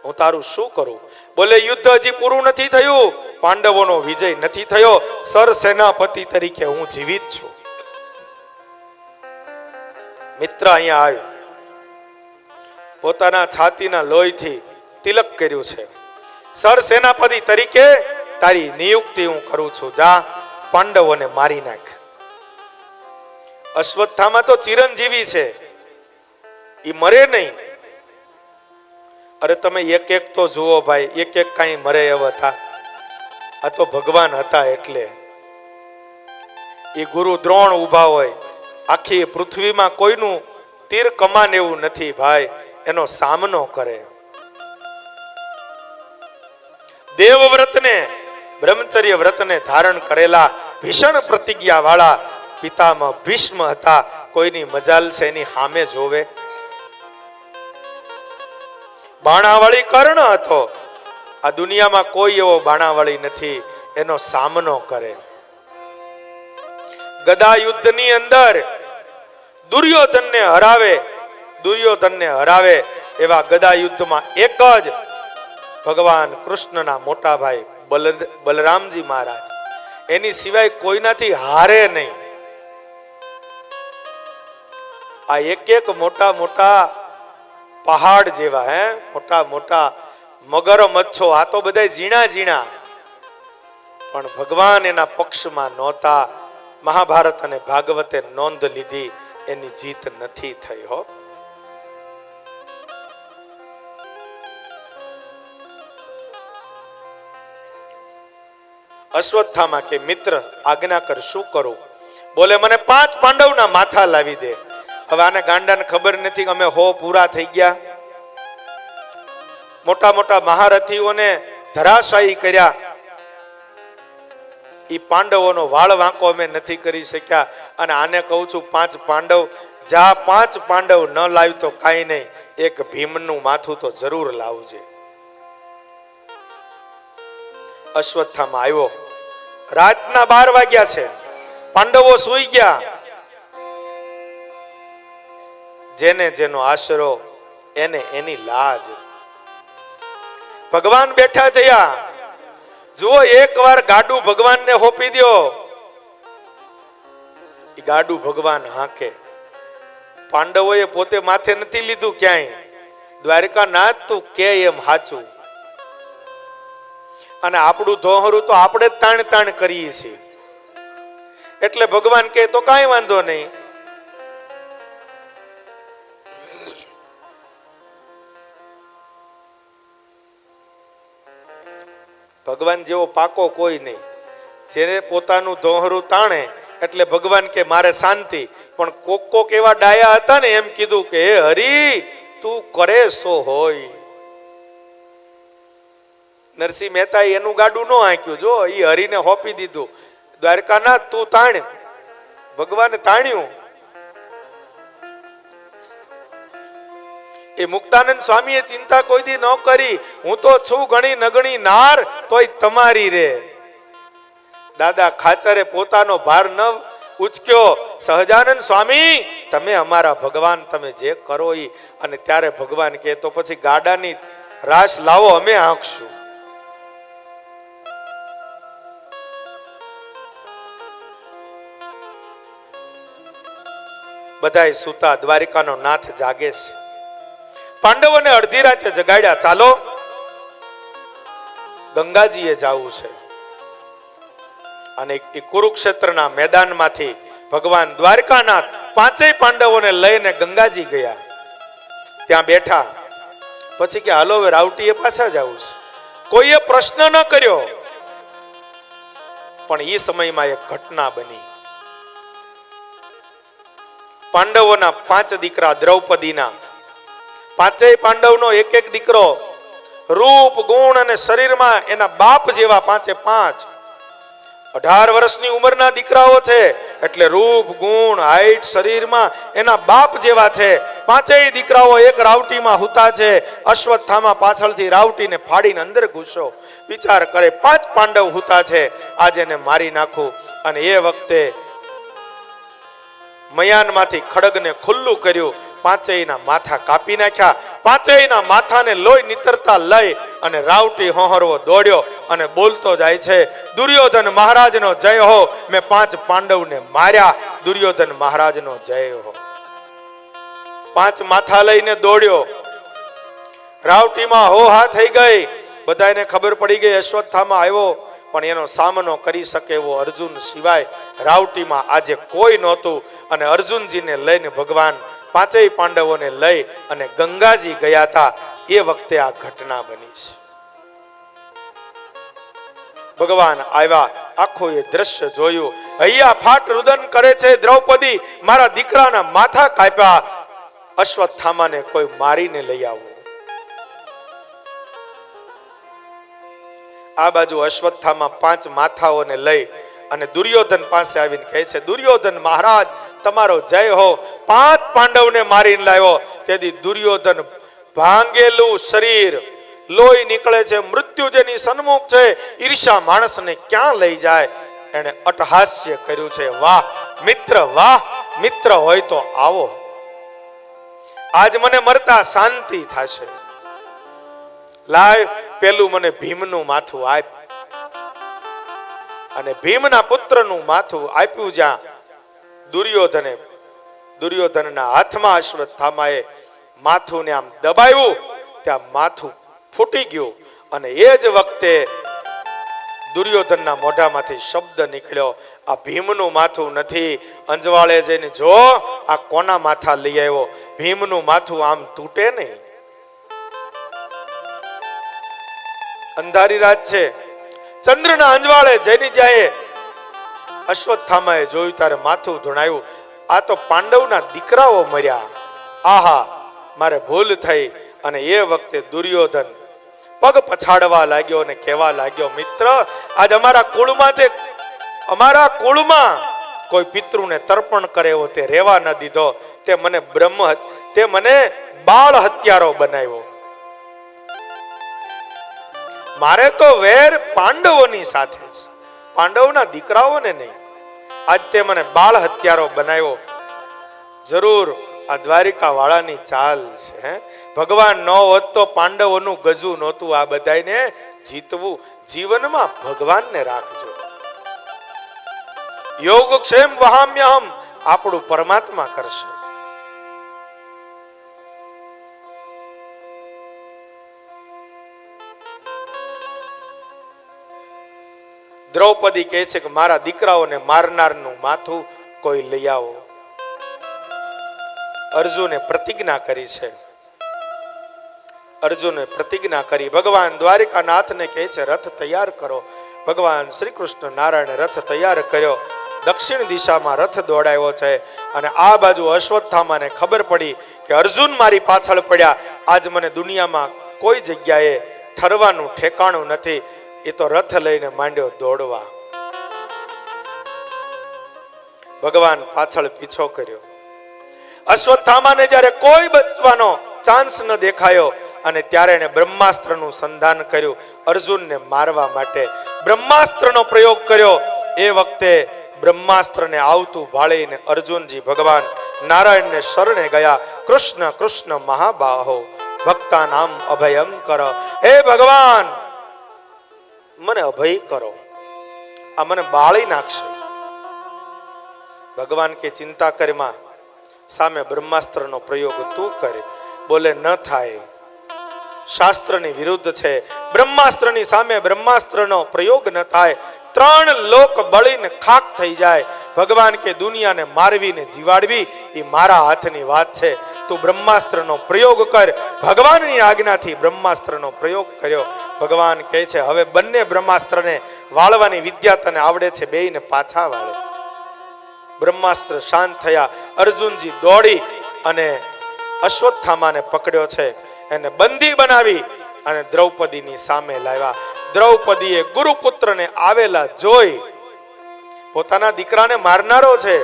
હું તારું શું કરું? બોલે યુદ્ધ હજી પૂરું નથી થયું, પાંડવોનો વિજય નથી થયો, સર સેનાપતિ તરીકે હું જીવિત છું. મિત્ર અહીંયા આવ્યો, પોતાના છાતીના લોહીથી તિલક કર્યું છે. સર સેનાપતિ તરીકે તારી નિયુક્તિ હું કરું છું, જા પાંડવોને મારી નાખ. અશ્વત્થામા તો ચિરંજીવી છે, ઈ મરે નહીં. અરે તમે એક એક તો જુઓ ભાઈ, એક એક કઈ મરે એવા હતા. આ તો ભગવાન હતા એટલે. એ ગુરુ દ્રોણ ઉભા હોય, આખી પૃથ્વીમાં કોઈનું તીર કમાન એવું નથી ભાઈ, એનો સામનો કરે. દેવવ્રતને, બ્રહ્મચર્ય વ્રતને ધારણ કરેલા ભીષણ પ્રતિજ્ઞા વાળા પિતામહ ભીષ્મ હતા. કોઈની મજાલ છે એની સામે જોવે? બાણાવાળી કર્ણ હતો. આ દુનિયામાં કોઈ એવો બાણાવાળી નથી, એનો સામનો કરે. ગદા યુદ્ધની અંદર દુર્યોધનને હરાવે એવા ગદા યુદ્ધમાં એક જ ભગવાન કૃષ્ણના મોટા ભાઈ બલરામજી મહારાજ, એની સિવાય કોઈનાથી હારે નહીં. આ એક એક મોટા મોટા પહાડ જેવા મોટા મોટા મગર મચ્છો, આ તો બધા ઝીણા ઝીણા, પણ ભગવાન એના પક્ષમાં નહોતા. મહાભારત અને ભાગવતે નોંધ લીધી, એની જીત નથી થઈ હો. અશ્વત્થામા કે મિત્ર આજ્ઞા કર, શું કરું? બોલે મને 5 પાંડવના માથા લાવી દે. હવે આને ગાંડાને ખબર નથી અમે 100 પૂરા થઈ ગયા. મોટા મોટા મહારથીઓને ધરાશાયી કર્યા. ઈ પાંડવોનો વાળ વાંકો અમે નથી કરી શક્યા. અને આને કહું છું 5 પાંડવ, જા 5 પાંડવ ન લાવી તો કાંઈ નહીં, એક ભીમનું માથું તો જરૂર લાવજે. અશ્વત્થામા આવ્યો. રાતના 12 વાગ્યા છે, પાંડવો સૂઈ ગયા. જેને જેનો આશરો એને એની લાજ. ભગવાન બેઠા થયા. જુઓ, એકવાર ગાડું ભગવાનને હોપી દો, એ ગાડું ભગવાન હાંકે. પાંડવોએ પોતે માથે નથી લીધું ક્યાંય. દ્વારકાનાથ તું કે એમ હાચું. અને આપણું ધોહરું તો આપણે જ તાણ તાણ કરીએ છીએ. એટલે ભગવાન કહે તો કાંઈ વાંધો નહીં. ભગવાન જેવો પાકો કોઈ નહીં. જેને પોતાનું દોહરું તાણે એટલે ભગવાન કે મારે શાંતિ. પણ કોક એવા ડાયા હતા ને એમ કીધું કે હે હરી તું કરે સો હોય. નરસિંહ મહેતા એનું ગાડું ન આંક્યું, જો એ હરીને હોપી દીધું. દ્વારકાનાથ તું તાણ. ભગવાને તાણ્યું. એ મુક્તાનંદ સ્વામીએ ચિંતા કોઈ દી ન કરી. હું તો છું ઘણી નગણી નાર તોય તમારી રે. દાદા ખાચરે પોતાનો ભાર ન ઉચક્યો. સહજાનંદ સ્વામી તમે અમારા ભગવાન, તમે જે કરો ઈ. અને ત્યારે ભગવાન કહે તો પછી ગાડાની રાશ લાવો, અમે આંકશું. બધાય સૂતા, દ્વારિકાનો નાથ જાગે છે. પાંડવોને અડધી રાતે જગાડ્યા, ચાલો ગંગાજીએ જાવું છે. અને એ કુરુક્ષેત્રના મેદાનમાંથી ભગવાન દ્વારકાનાથ પાંચેય પાંડવોને લઈને ગંગાજી ગયા. ત્યાં બેઠા. પછી કે હાલો હવે રાવટીએ પાછા જવું છે. કોઈએ પ્રશ્ન ન કર્યો. પણ એ સમયમાં એક ઘટના બની. પાંડવોના 5 દીકરા દ્રૌપદીના, પાંચેય પાંડવનો એક એક દીકરો, રૂપ ગુણ અને શરીરમાં એના બાપ જેવા 5 18 વર્ષની ઉંમરના દીકરાઓ છે. એટલે રૂપ ગુણ હાઈટ શરીરમાં એના બાપ જેવા છે. પાંચેય દીકરાઓ એક રાવટીમાં હુતા છે. અશ્વત્થામા પાછળથી રાવટીને ફાડીને અંદર ઘૂસ્યો. વિચાર કરે 5 પાંડવ હુતા છે, આજે એને મારી નાખું. અને એ વખતે મયાનમાંથી ખડગને ખુલ્લું કર્યું. પાંચેયના માથા કાપી નાખ્યા. પાંચેયના માથાને લોહી નીતરતા લઈ અને રાવટી હોહરવો દોડ્યો અને બોલતો જાય છે, દુર્યોધન મહારાજનો જય હો, મેં 5 પાંડવને માર્યા. દુર્યોધન મહારાજનો જય હો. 5 માથા લઈને દોડ્યો. રાવટીમાં હોહા થઈ ગઈ. બધાને ખબર પડી ગઈ અશ્વત્થામા આવ્યો. પણ એનો સામનો કરી શકે એવો અર્જુન સિવાય રાવટીમાં આજે કોઈ નહોતું. અને અર્જુનજીને લઈને ભગવાન પાંચેય પાંડવોને લઈ અને ગંગાજી ગયા હતા. એ વખતે આ ઘટના બની છે. ભગવાન આવ્યા, આખું એ દ્રશ્ય જોયું. હૈયા ફાટ રુદન કરે છે દ્રૌપદી, મારા દીકરાના માથા કાપ્યા. અશ્વત્થામાને કોઈ મારીને લઈ આવો. આ બાજુ અશ્વત્થામા 5 માથાઓને લઈ અને દુર્યોધન પાસે આવીને કહે છે, દુર્યોધન મહારાજ તમારો જય હો, 5 પાંડવને મારીને લાવ્યો. તેથી દુર્યોધન ભાંગેલું શરીર, લોહી નીકળે છે, મૃત્યુ જેની સન્મુખ છે, ઈર્ષા માણસને ક્યાં લઈ જાય. એને અટહાસ્ય કર્યું છે. વાહ મિત્ર હોય તો આવો. આજ મને મરતા શાંતિ થશે. લાય પેલું મને ભીમનું માથું આપ. અને ભીમના પુત્રનું માથું આપ્યું. જ્યાં દુર્યોધનના હાથમાં અશ્વત્થામાએ માથુંને આમ દબાવ્યું, ત્યાં માથું ફૂટી ગયું. અને એ જ વખતે દુર્યોધનના મોઢામાંથી શબ્દ નીકળ્યો, આ ભીમનું માથું નથી. અંજવાળે જઈને જો આ કોના માથા લઈ આવ્યો. ભીમનું માથું આમ તૂટે નહીં. અંધારી રાત છે. ચંદ્રના અંજવાળે જઈને જાય અશ્વત્થામાએ જોયું ત્યારે માથું ધુણાયું. આ તો પાંડવના દીકરાઓ મર્યા. આહા મારે ભૂલ થઈ. અને એ વખતે દુર્યોધન પગ પછાડવા લાગ્યો અને કહેવા લાગ્યો, મિત્ર આજ અમારા કુળમાં કોઈ પિતૃને તર્પણ કરે એવો તે રેવા ન દીધો. તે મને બાળ હત્યારો બનાવ્યો. મારે તો વેર પાંડવોની સાથે છે, પાંડવના દીકરાઓને નહીં. આજ તે મને બાળ હત્યારો બનાવ્યો. જરૂર આ દ્વારિકા વાળાની ચાલ છે. ભગવાન ન હોત તો પાંડવોનું ગજુ નહોતું. આ બધાને જીતવું. જીવનમાં ભગવાનને રાખજો. યોગક્ષેમ વહામ્યહમ આપણું પરમાત્મા કરશે. દ્રૌપદી કહે છે કે મારા દીકરાઓને મારનારનું માથું કોઈ લઈ આવો. અર્જુને પ્રતિજ્ઞા કરી છે. અર્જુને પ્રતિજ્ઞા કરી. ભગવાન દ્વારિકાનાથને કહે છે રથ તૈયાર કરો ભગવાન શ્રી કૃષ્ણ નારાયણે રથ તૈયાર કર્યો, દક્ષિણ દિશામાં રથ દોડાયો છે અને આ બાજુ અશ્વત્થામાને ખબર પડી કે અર્જુન મારી પાછળ પડ્યા, આજ મને દુનિયામાં કોઈ જગ્યાએ ઠરવાનું ઠેકાણું નથી. એ તો રથ લઈને માંડ્યો દોડવા. ભગવાન પાછળ પીછો કર્યો. અશ્વત્થામાને જ્યારે કોઈ બચવાનો ચાન્સ ન દેખાયો અને ત્યારે એને બ્રહ્માસ્ત્રનું સંધાન કર્યું. અર્જુનને મારવા માટે બ્રહ્માસ્ત્રનો પ્રયોગ કર્યો. એ વખતે બ્રહ્માસ્ત્રને આવતું ભાળીને અર્જુનજી ભગવાન નારાયણને શરણે ગયા. કૃષ્ણ કૃષ્ણ મહાબાહો ભક્તાનામ અભયંકર. હે ભગવાન, મને અભય કરો, આ મને બાળી નાખશે. ભગવાન કે ચિંતા કરમાં, સામે બ્રહ્માસ્ત્રનો પ્રયોગ તું કરે. બોલે ન થાય, શાસ્ત્રની વિરુદ્ધ છે. બ્રહ્માસ્ત્રની સામે બ્રહ્માસ્ત્રનો પ્રયોગ ન થાય, 3 લોક બળીને ખાક થઈ જાય. ભગવાન કે દુનિયાને મારવીને જીવાડવી એ મારા હાથની વાત છે. તું બ્રહ્માસ્ત્રનો પ્રયોગ કર. ભગવાનની આજ્ઞાથી બ્રહ્માસ્ત્રનો પ્રયોગ કર્યો. ભગવાન કહે છે હવે બંને બ્રહ્માસ્ત્રને વાળવાની વિદ્યા તને આવડે છે, બેયને પાછા વાળે. બ્રહ્માસ્ત્ર શાંત થયા. અર્જુનજી દોડી અને અશ્વત્થામાને પકડ્યો છે, એને બંદી બનાવી અને દ્રૌપદીની સામે લાવ્યા. દ્રૌપદીએ ગુરુપુત્રને આવેલા જોઈ, પોતાના દીકરાને મારનારો છે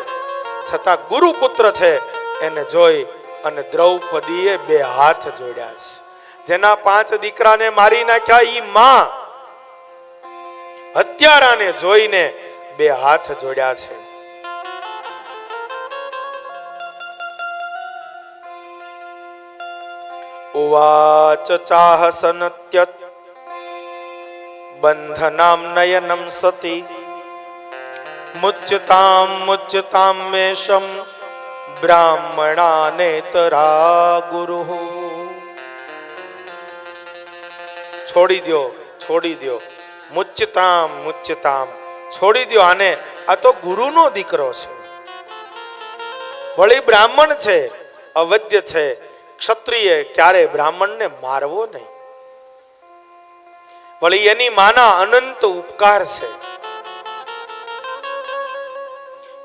છતાં ગુરુપુત્ર છે એને જોઈ અને દ્રૌપદીએ 2 હાથ જોડ્યા છે. જેના 5 દીકરાને મારી નાખ્યા ઈ માં હત્યારાને જોઈને 2 હાથ જોડ્યા છે. ઉવાચ ચાહસનત્યત બંધનામ નયનમ સતી મુચ્યતામ મેષમ બ્રાહ્મણા નેતરા ગુરુ. છોડી દો મુચ્યતામ છોડી દો આને. આ તો ગુરુનો દીકરો છે, વળી બ્રાહ્મણ છે, અવધ્ય છે. ક્ષત્રિય ક્યારે બ્રાહ્મણને મારવો નહીં. વળી એની માના અનંત ઉપકાર છે.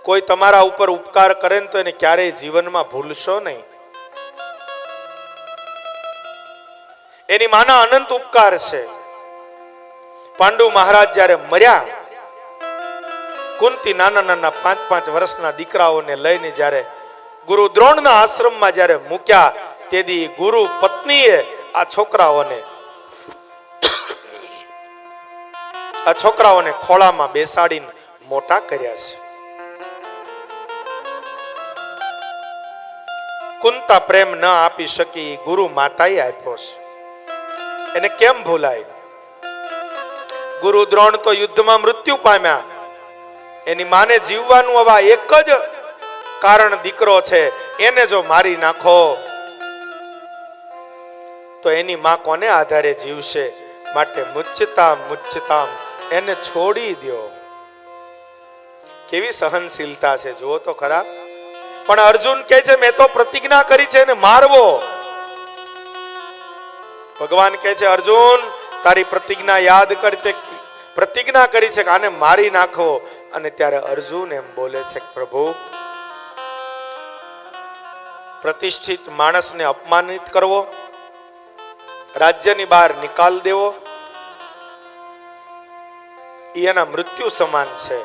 કોઈ તમારા ઉપર ઉપકાર કરે ને તો એને ક્યારેય જીવનમાં ભૂલશો નહીં. એની માના અનંત ઉપકાર છે. પાંડુ મહારાજ જ્યારે મર્યા, કુંતી નાના 5 વર્ષના દીકરાઓને લઈને જ્યારે ગુરુ દ્રોણના આશ્રમમાં જ્યારે મૂક્યા, તેથી ગુરુ પત્નીએ આ છોકરાઓને ખોળામાં બેસાડીને મોટા કર્યા છે. કુંતા પ્રેમ ન આપી શકી, ગુરુ માતાએ આપ્યો છે. એને કેમ ભૂલાય? ગુરુ દ્રોણ તો યુદ્ધમાં મૃત્યુ પામ્યા. એની માને જીવવાનું આવા એક જ કારણ દીકરો છે. એને જો મારી નાખો તો એની માં કોને આધારે જીવશે? માટે મુચ્યતામ એને છોડી દો. કેવી સહનશીલતા છે, જુઓ તો ખરા. પણ અર્જુન કહે છે મેં તો પ્રતિજ્ઞા કરી છે એને મારવો. ભગવાન કહે છે અર્જુન તારી પ્રતિજ્ઞા યાદ કર. તે પ્રતિજ્ઞા કરી છે કે આને મારી નાખો. અને ત્યારે અર્જુન એમ બોલે છે પ્રભુ, પ્રતિષ્ઠિત માણસને અપમાનિત કરવો, રાજ્યની બહાર નિકાલ દેવો, એના મૃત્યુ સમાન છે.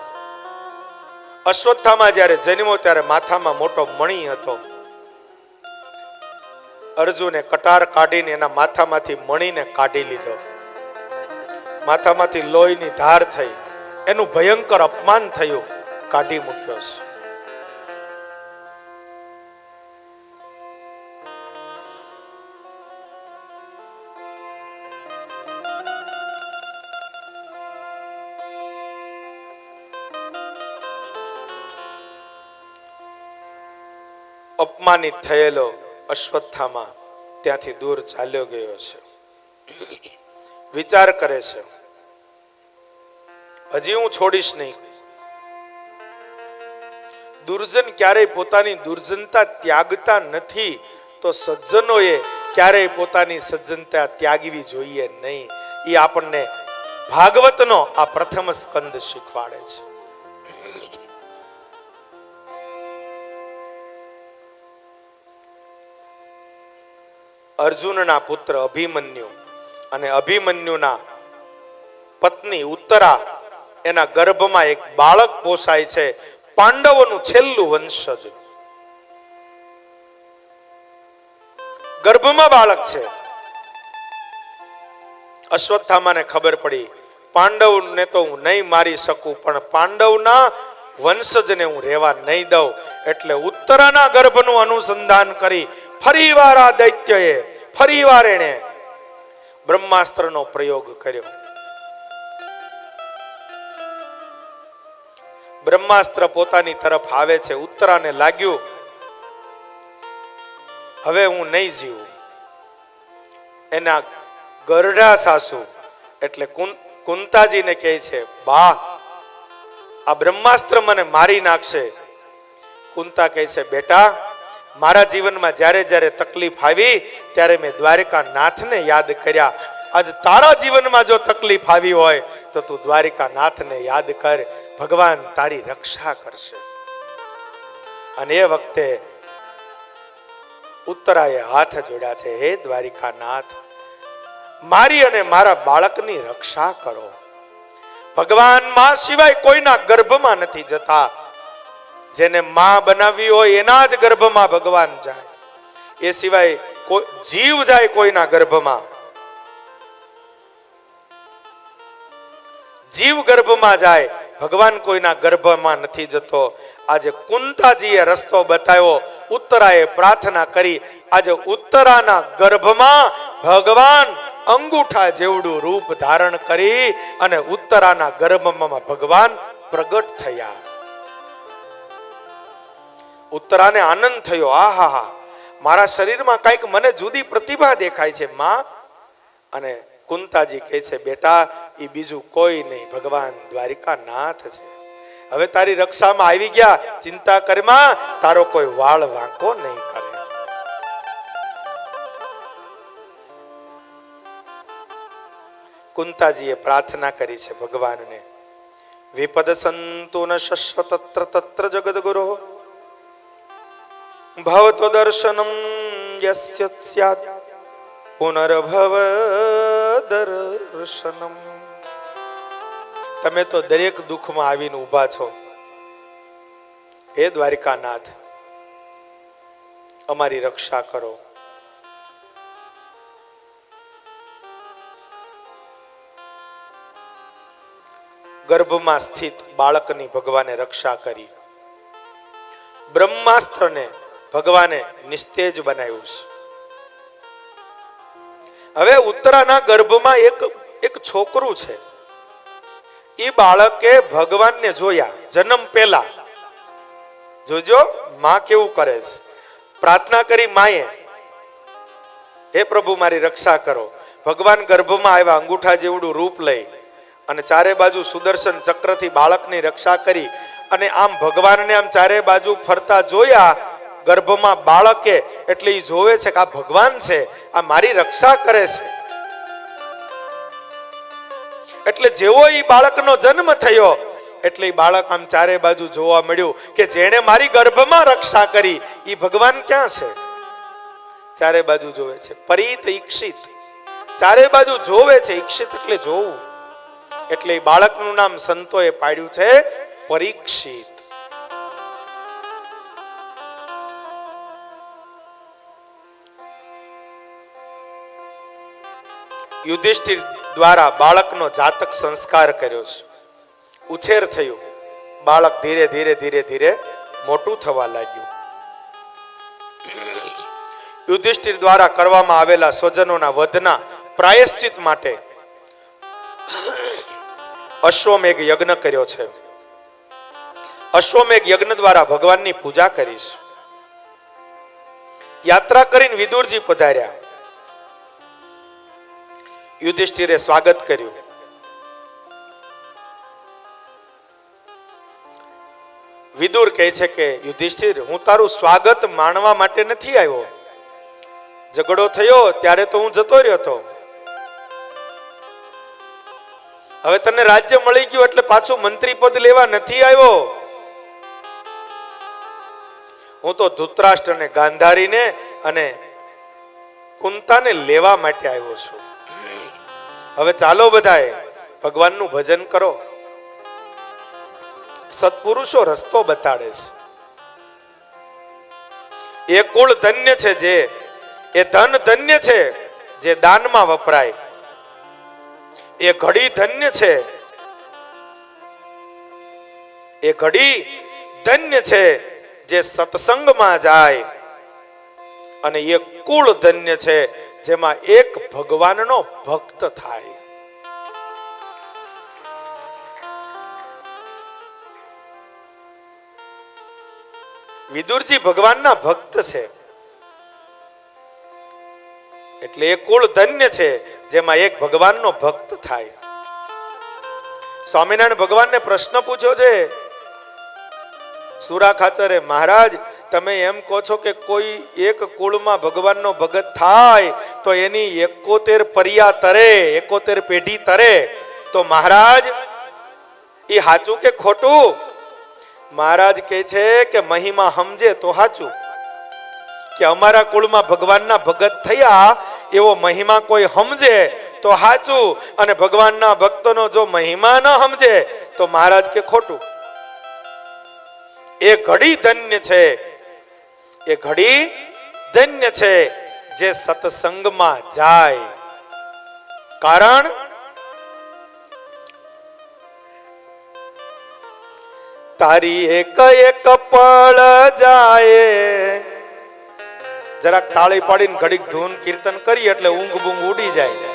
અશ્વત્થામા જ્યારે જન્મ્યો ત્યારે માથામાં મોટો મણી હતો. અર્જુને કટાર કાઢીને એના માથામાંથી મણીને કાઢી લીધો. માથામાંથી લોહીની ધાર થઈ. એનું ભયંકર અપમાન થયું, કાઢી મૂક્યો છે. અપમાનિત થયેલો અશ્વત્થામા ત્યાંથી દૂર ચાલ્યો ગયો છે. વિચાર કરે છે હજી હું છોડીશ નહીં. દુર્જન ક્યારેય પોતાની દુર્જનતા ત્યાગતા નથી, તો સજ્જનોએ ક્યારેય પોતાની સજ્જનતા ત્યાગવી જોઈએ નહીં. એ આપણને ભાગવતનો આ પ્રથમ સ્કંદ શીખવાડે છે. અર્જુનના પુત્ર અભિમન્યુ અને અભિમન્યુના પત્ની ઉત્તરા, એના ગર્ભમાં એક બાળક પોસાય છે, પાંડવોનું છેલ્લું વંશજ. ગર્ભમાં બાળક છે. અશ્વત્થામાને ખબર પડી, પાંડવને તો હું નહીં મારી શકું, પણ પાંડવના વંશજને હું રહેવા નહીં દઉં. એટલે ઉત્તરાના ગર્ભનું અનુસંધાન કરી ફરીવાર આ દૈત્યએ ફરીવાર એણે બ્રહ્માસ્ત્રનો પ્રયોગ કર્યો. બ્રહ્માસ્ત્ર પોતાની તરફ આવે છે. ઉત્તરાને લાગ્યું હવે હું નહીં જીવું. એના ગરડા સાસુ એટલે કુંતાજીને કહે છે, બા આ બ્રહ્માસ્ત્ર મને મારી નાખશે. કુંતા કહે છે, બેટા મારા જીવનમાં જ્યારે જ્યારે તકલીફ આવી ત્યારે મેં દ્વારિકા નાથને યાદ કર્યા. આજ તારા જીવનમાં જો તકલીફ આવી હોય તો તું દ્વારિકા નાથને યાદ કર, ભગવાન તારી રક્ષા કરશે. અને એ વખતે ઉત્તરાએ હાથ જોડ્યા છે, હે દ્વારિકા નાથ, મારી અને મારા બાળકની રક્ષા કરો. ભગવાન માં સિવાય કોઈના ગર્ભમાં નથી જતા. જેને માં બનાવી હોય એના જ ગર્ભમાં ભગવાન જાય. એ સિવાય કોઈ જીવ જાય કોઈના ગર્ભમાં, જીવ ગર્ભમાં જાય, ભગવાન કોઈના ગર્ભમાં નથી જતો. આજે કુંતાજીએ રસ્તો બતાવ્યો, ઉત્તરાએ પ્રાર્થના કરી. આજે ઉત્તરાના ગર્ભમાં ભગવાન અંગૂઠા જેવડું રૂપ ધારણ કરી અને ઉત્તરાના ગર્ભમાં ભગવાન પ્રગટ થયા. ઉત્તરાને આનંદ થયો, આહા મારા શરીરમાં કઈક મને જુદી પ્રતિભા દેખાય છે માં. અને કુંતાજી કહે છે, બેટા એ બીજું કોઈ નહીં, ભગવાન દ્વારિકા નાથ છે. હવે તારી રક્ષામાં આવી ગયા, ચિંતા કરમાં, તારો કોઈ વાળ વાંકો નહીં કરે. કુંતાજીએ પ્રાર્થના કરી છે ભગવાનને, વિપદ સંતો ન શશ્વતત્ર તત્ર જગદગુરો ભવતો દર્શનમ યસ્ય સ્યાત પુનર્ભવ દર્શનમ. તમે તો દરેક દુઃખમાં આવીને ઊભા છો. હે દ્વારિકાનાથ, અમારી રક્ષા કરો. ગર્ભમાં સ્થિત બાળકની ભગવાને રક્ષા કરી. બ્રહ્માસ્ત્રને ભગવાને નિસ્તેજ બનાવ્યું છે. હવે ઉત્તરાના ગર્ભમાં એક છોકરું છે. એ બાળકે ભગવાનને જોયા જન્મ પહેલા. જોજો માં કેવું કરે છે. પ્રાર્થના કરી માએ, હે પ્રભુ મારી રક્ષા કરો. ભગવાન ગર્ભમાં આવ્યા, અંગૂઠા જેવડું રૂપ લઈ અને ચારે બાજુ સુદર્શન ચક્રથી બાળકની રક્ષા કરી. અને આમ ભગવાનને આમ ચારે બાજુ ફરતા જોયા ગર્ભમાં બાળકે, એટલે એ જોવે છે કે આ ભગવાન છે, આ મારી રક્ષા કરે છે. એટલે જેવો એ બાળકનો જન્મ થયો એટલે એ બાળક આમ ચારે બાજુ જોવા મળ્યું કે જેણે મારી ગર્ભમાં રક્ષા કરી એ ભગવાન ક્યાં છે. ચારે બાજુ જોવે છે, પરિત ઈક્ષિત, ચારે બાજુ જોવે છે. ઈક્ષિત એટલે જોવું. એટલે એ બાળકનું નામ સંતોએ પાડ્યું છે પરીક્ષિત. યુધિષ્ઠિર દ્વારા બાળકનો જાતક સંસ્કાર કર્યો છે. ઉછેર થયું. બાળક ધીરે ધીરે ધીરે ધીરે મોટું થવા લાગ્યું. યુધિષ્ઠિર દ્વારા કરવામાં આવેલા સ્વજનોના વધના પ્રાયશ્ચિત માટે અશ્વમેઘ યજ્ઞ કર્યો છે. અશ્વમેઘ યજ્ઞ દ્વારા ભગવાનની પૂજા કરીશ. યાત્રા કરીને વિદુરજી પધાર્યા. યુધિષ્ઠિરે સ્વાગત કર્યું. વિદુર કહે છે કે યુધિષ્ઠિર, હું તારું સ્વાગત માણવા માટે નથી આવ્યો. ઝઘડો થયો ત્યારે તો હું જતો રહ્યો હતો. હવે તને રાજ્ય મળી ગયું એટલે પાછું મંત્રી પદ લેવા નથી આવ્યો. હું તો ધૃતરાષ્ટ્રને, ગાંધારીને અને કુંતાને લેવા માટે આવ્યો છું. હવે ચાલો બધાએ ભગવાનનું ભજન કરો. સત્પુરુષો રસ્તો બતાડે છે. એ કુળ ધન્ય છે જે, એ ધન ધન્ય છે જે દાનમાં વપરાય. એ ઘડી ધન્ય છે, એ ઘડી ધન્ય છે જે સત્સંગમાં જાય. અને એ કુળ ધન્ય છે જેમાં એક ભગવાનનો ભક્ત થાય. વિદુરજી ભગવાનના ભક્ત છે એટલે એ કુળ ધન્ય છે જેમાં એક ભગવાનનો ભક્ત થાય. સ્વામિનારાયણ ભગવાનને પ્રશ્ન પૂછ્યો છે સુરા ખાચરે, મહારાજ તમે એમ કહો છો કે કોઈ એક કુળમાં ભગવાનનો ભગત થાય તો એની 71 પરિયા તરે, 71 પેઢી તરે, તો મહારાજ એ સાચું કે ખોટું? મહારાજ કહે છે કે મહિમા સમજે તો સાચું, કે અમારા કુળમાં ભગવાનના ભગત થયા એવો મહિમા કોઈ સમજે તો સાચું, અને ભગવાનના ભક્તોનો જો મહિમા ન સમજે તો મહારાજ કે ખોટું. એ ઘડી ધન્ય છે, એ ઘડી ધન્ય છે જે સત્સંગમાં જાય. કારણ તારી એક એક પળ જાય. જરાક તાળી પાડીને ઘડીક ધૂન કીર્તન કરી એટલે ઊંઘ બૂંઘ ઉડી જાય.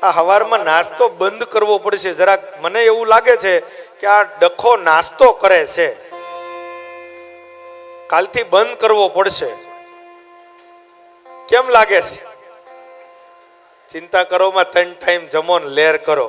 આ હવારમાં નાસ્તો બંધ કરવો પડશે. જરાક મને એવું લાગે છે કે આ ડખો નાસ્તો કરે છે, કાલથી બંધ કરવો પડશે. કેમ લાગે છે? ચિંતા કરો માં 3 ટાઈમ જમો ને લેર કરો.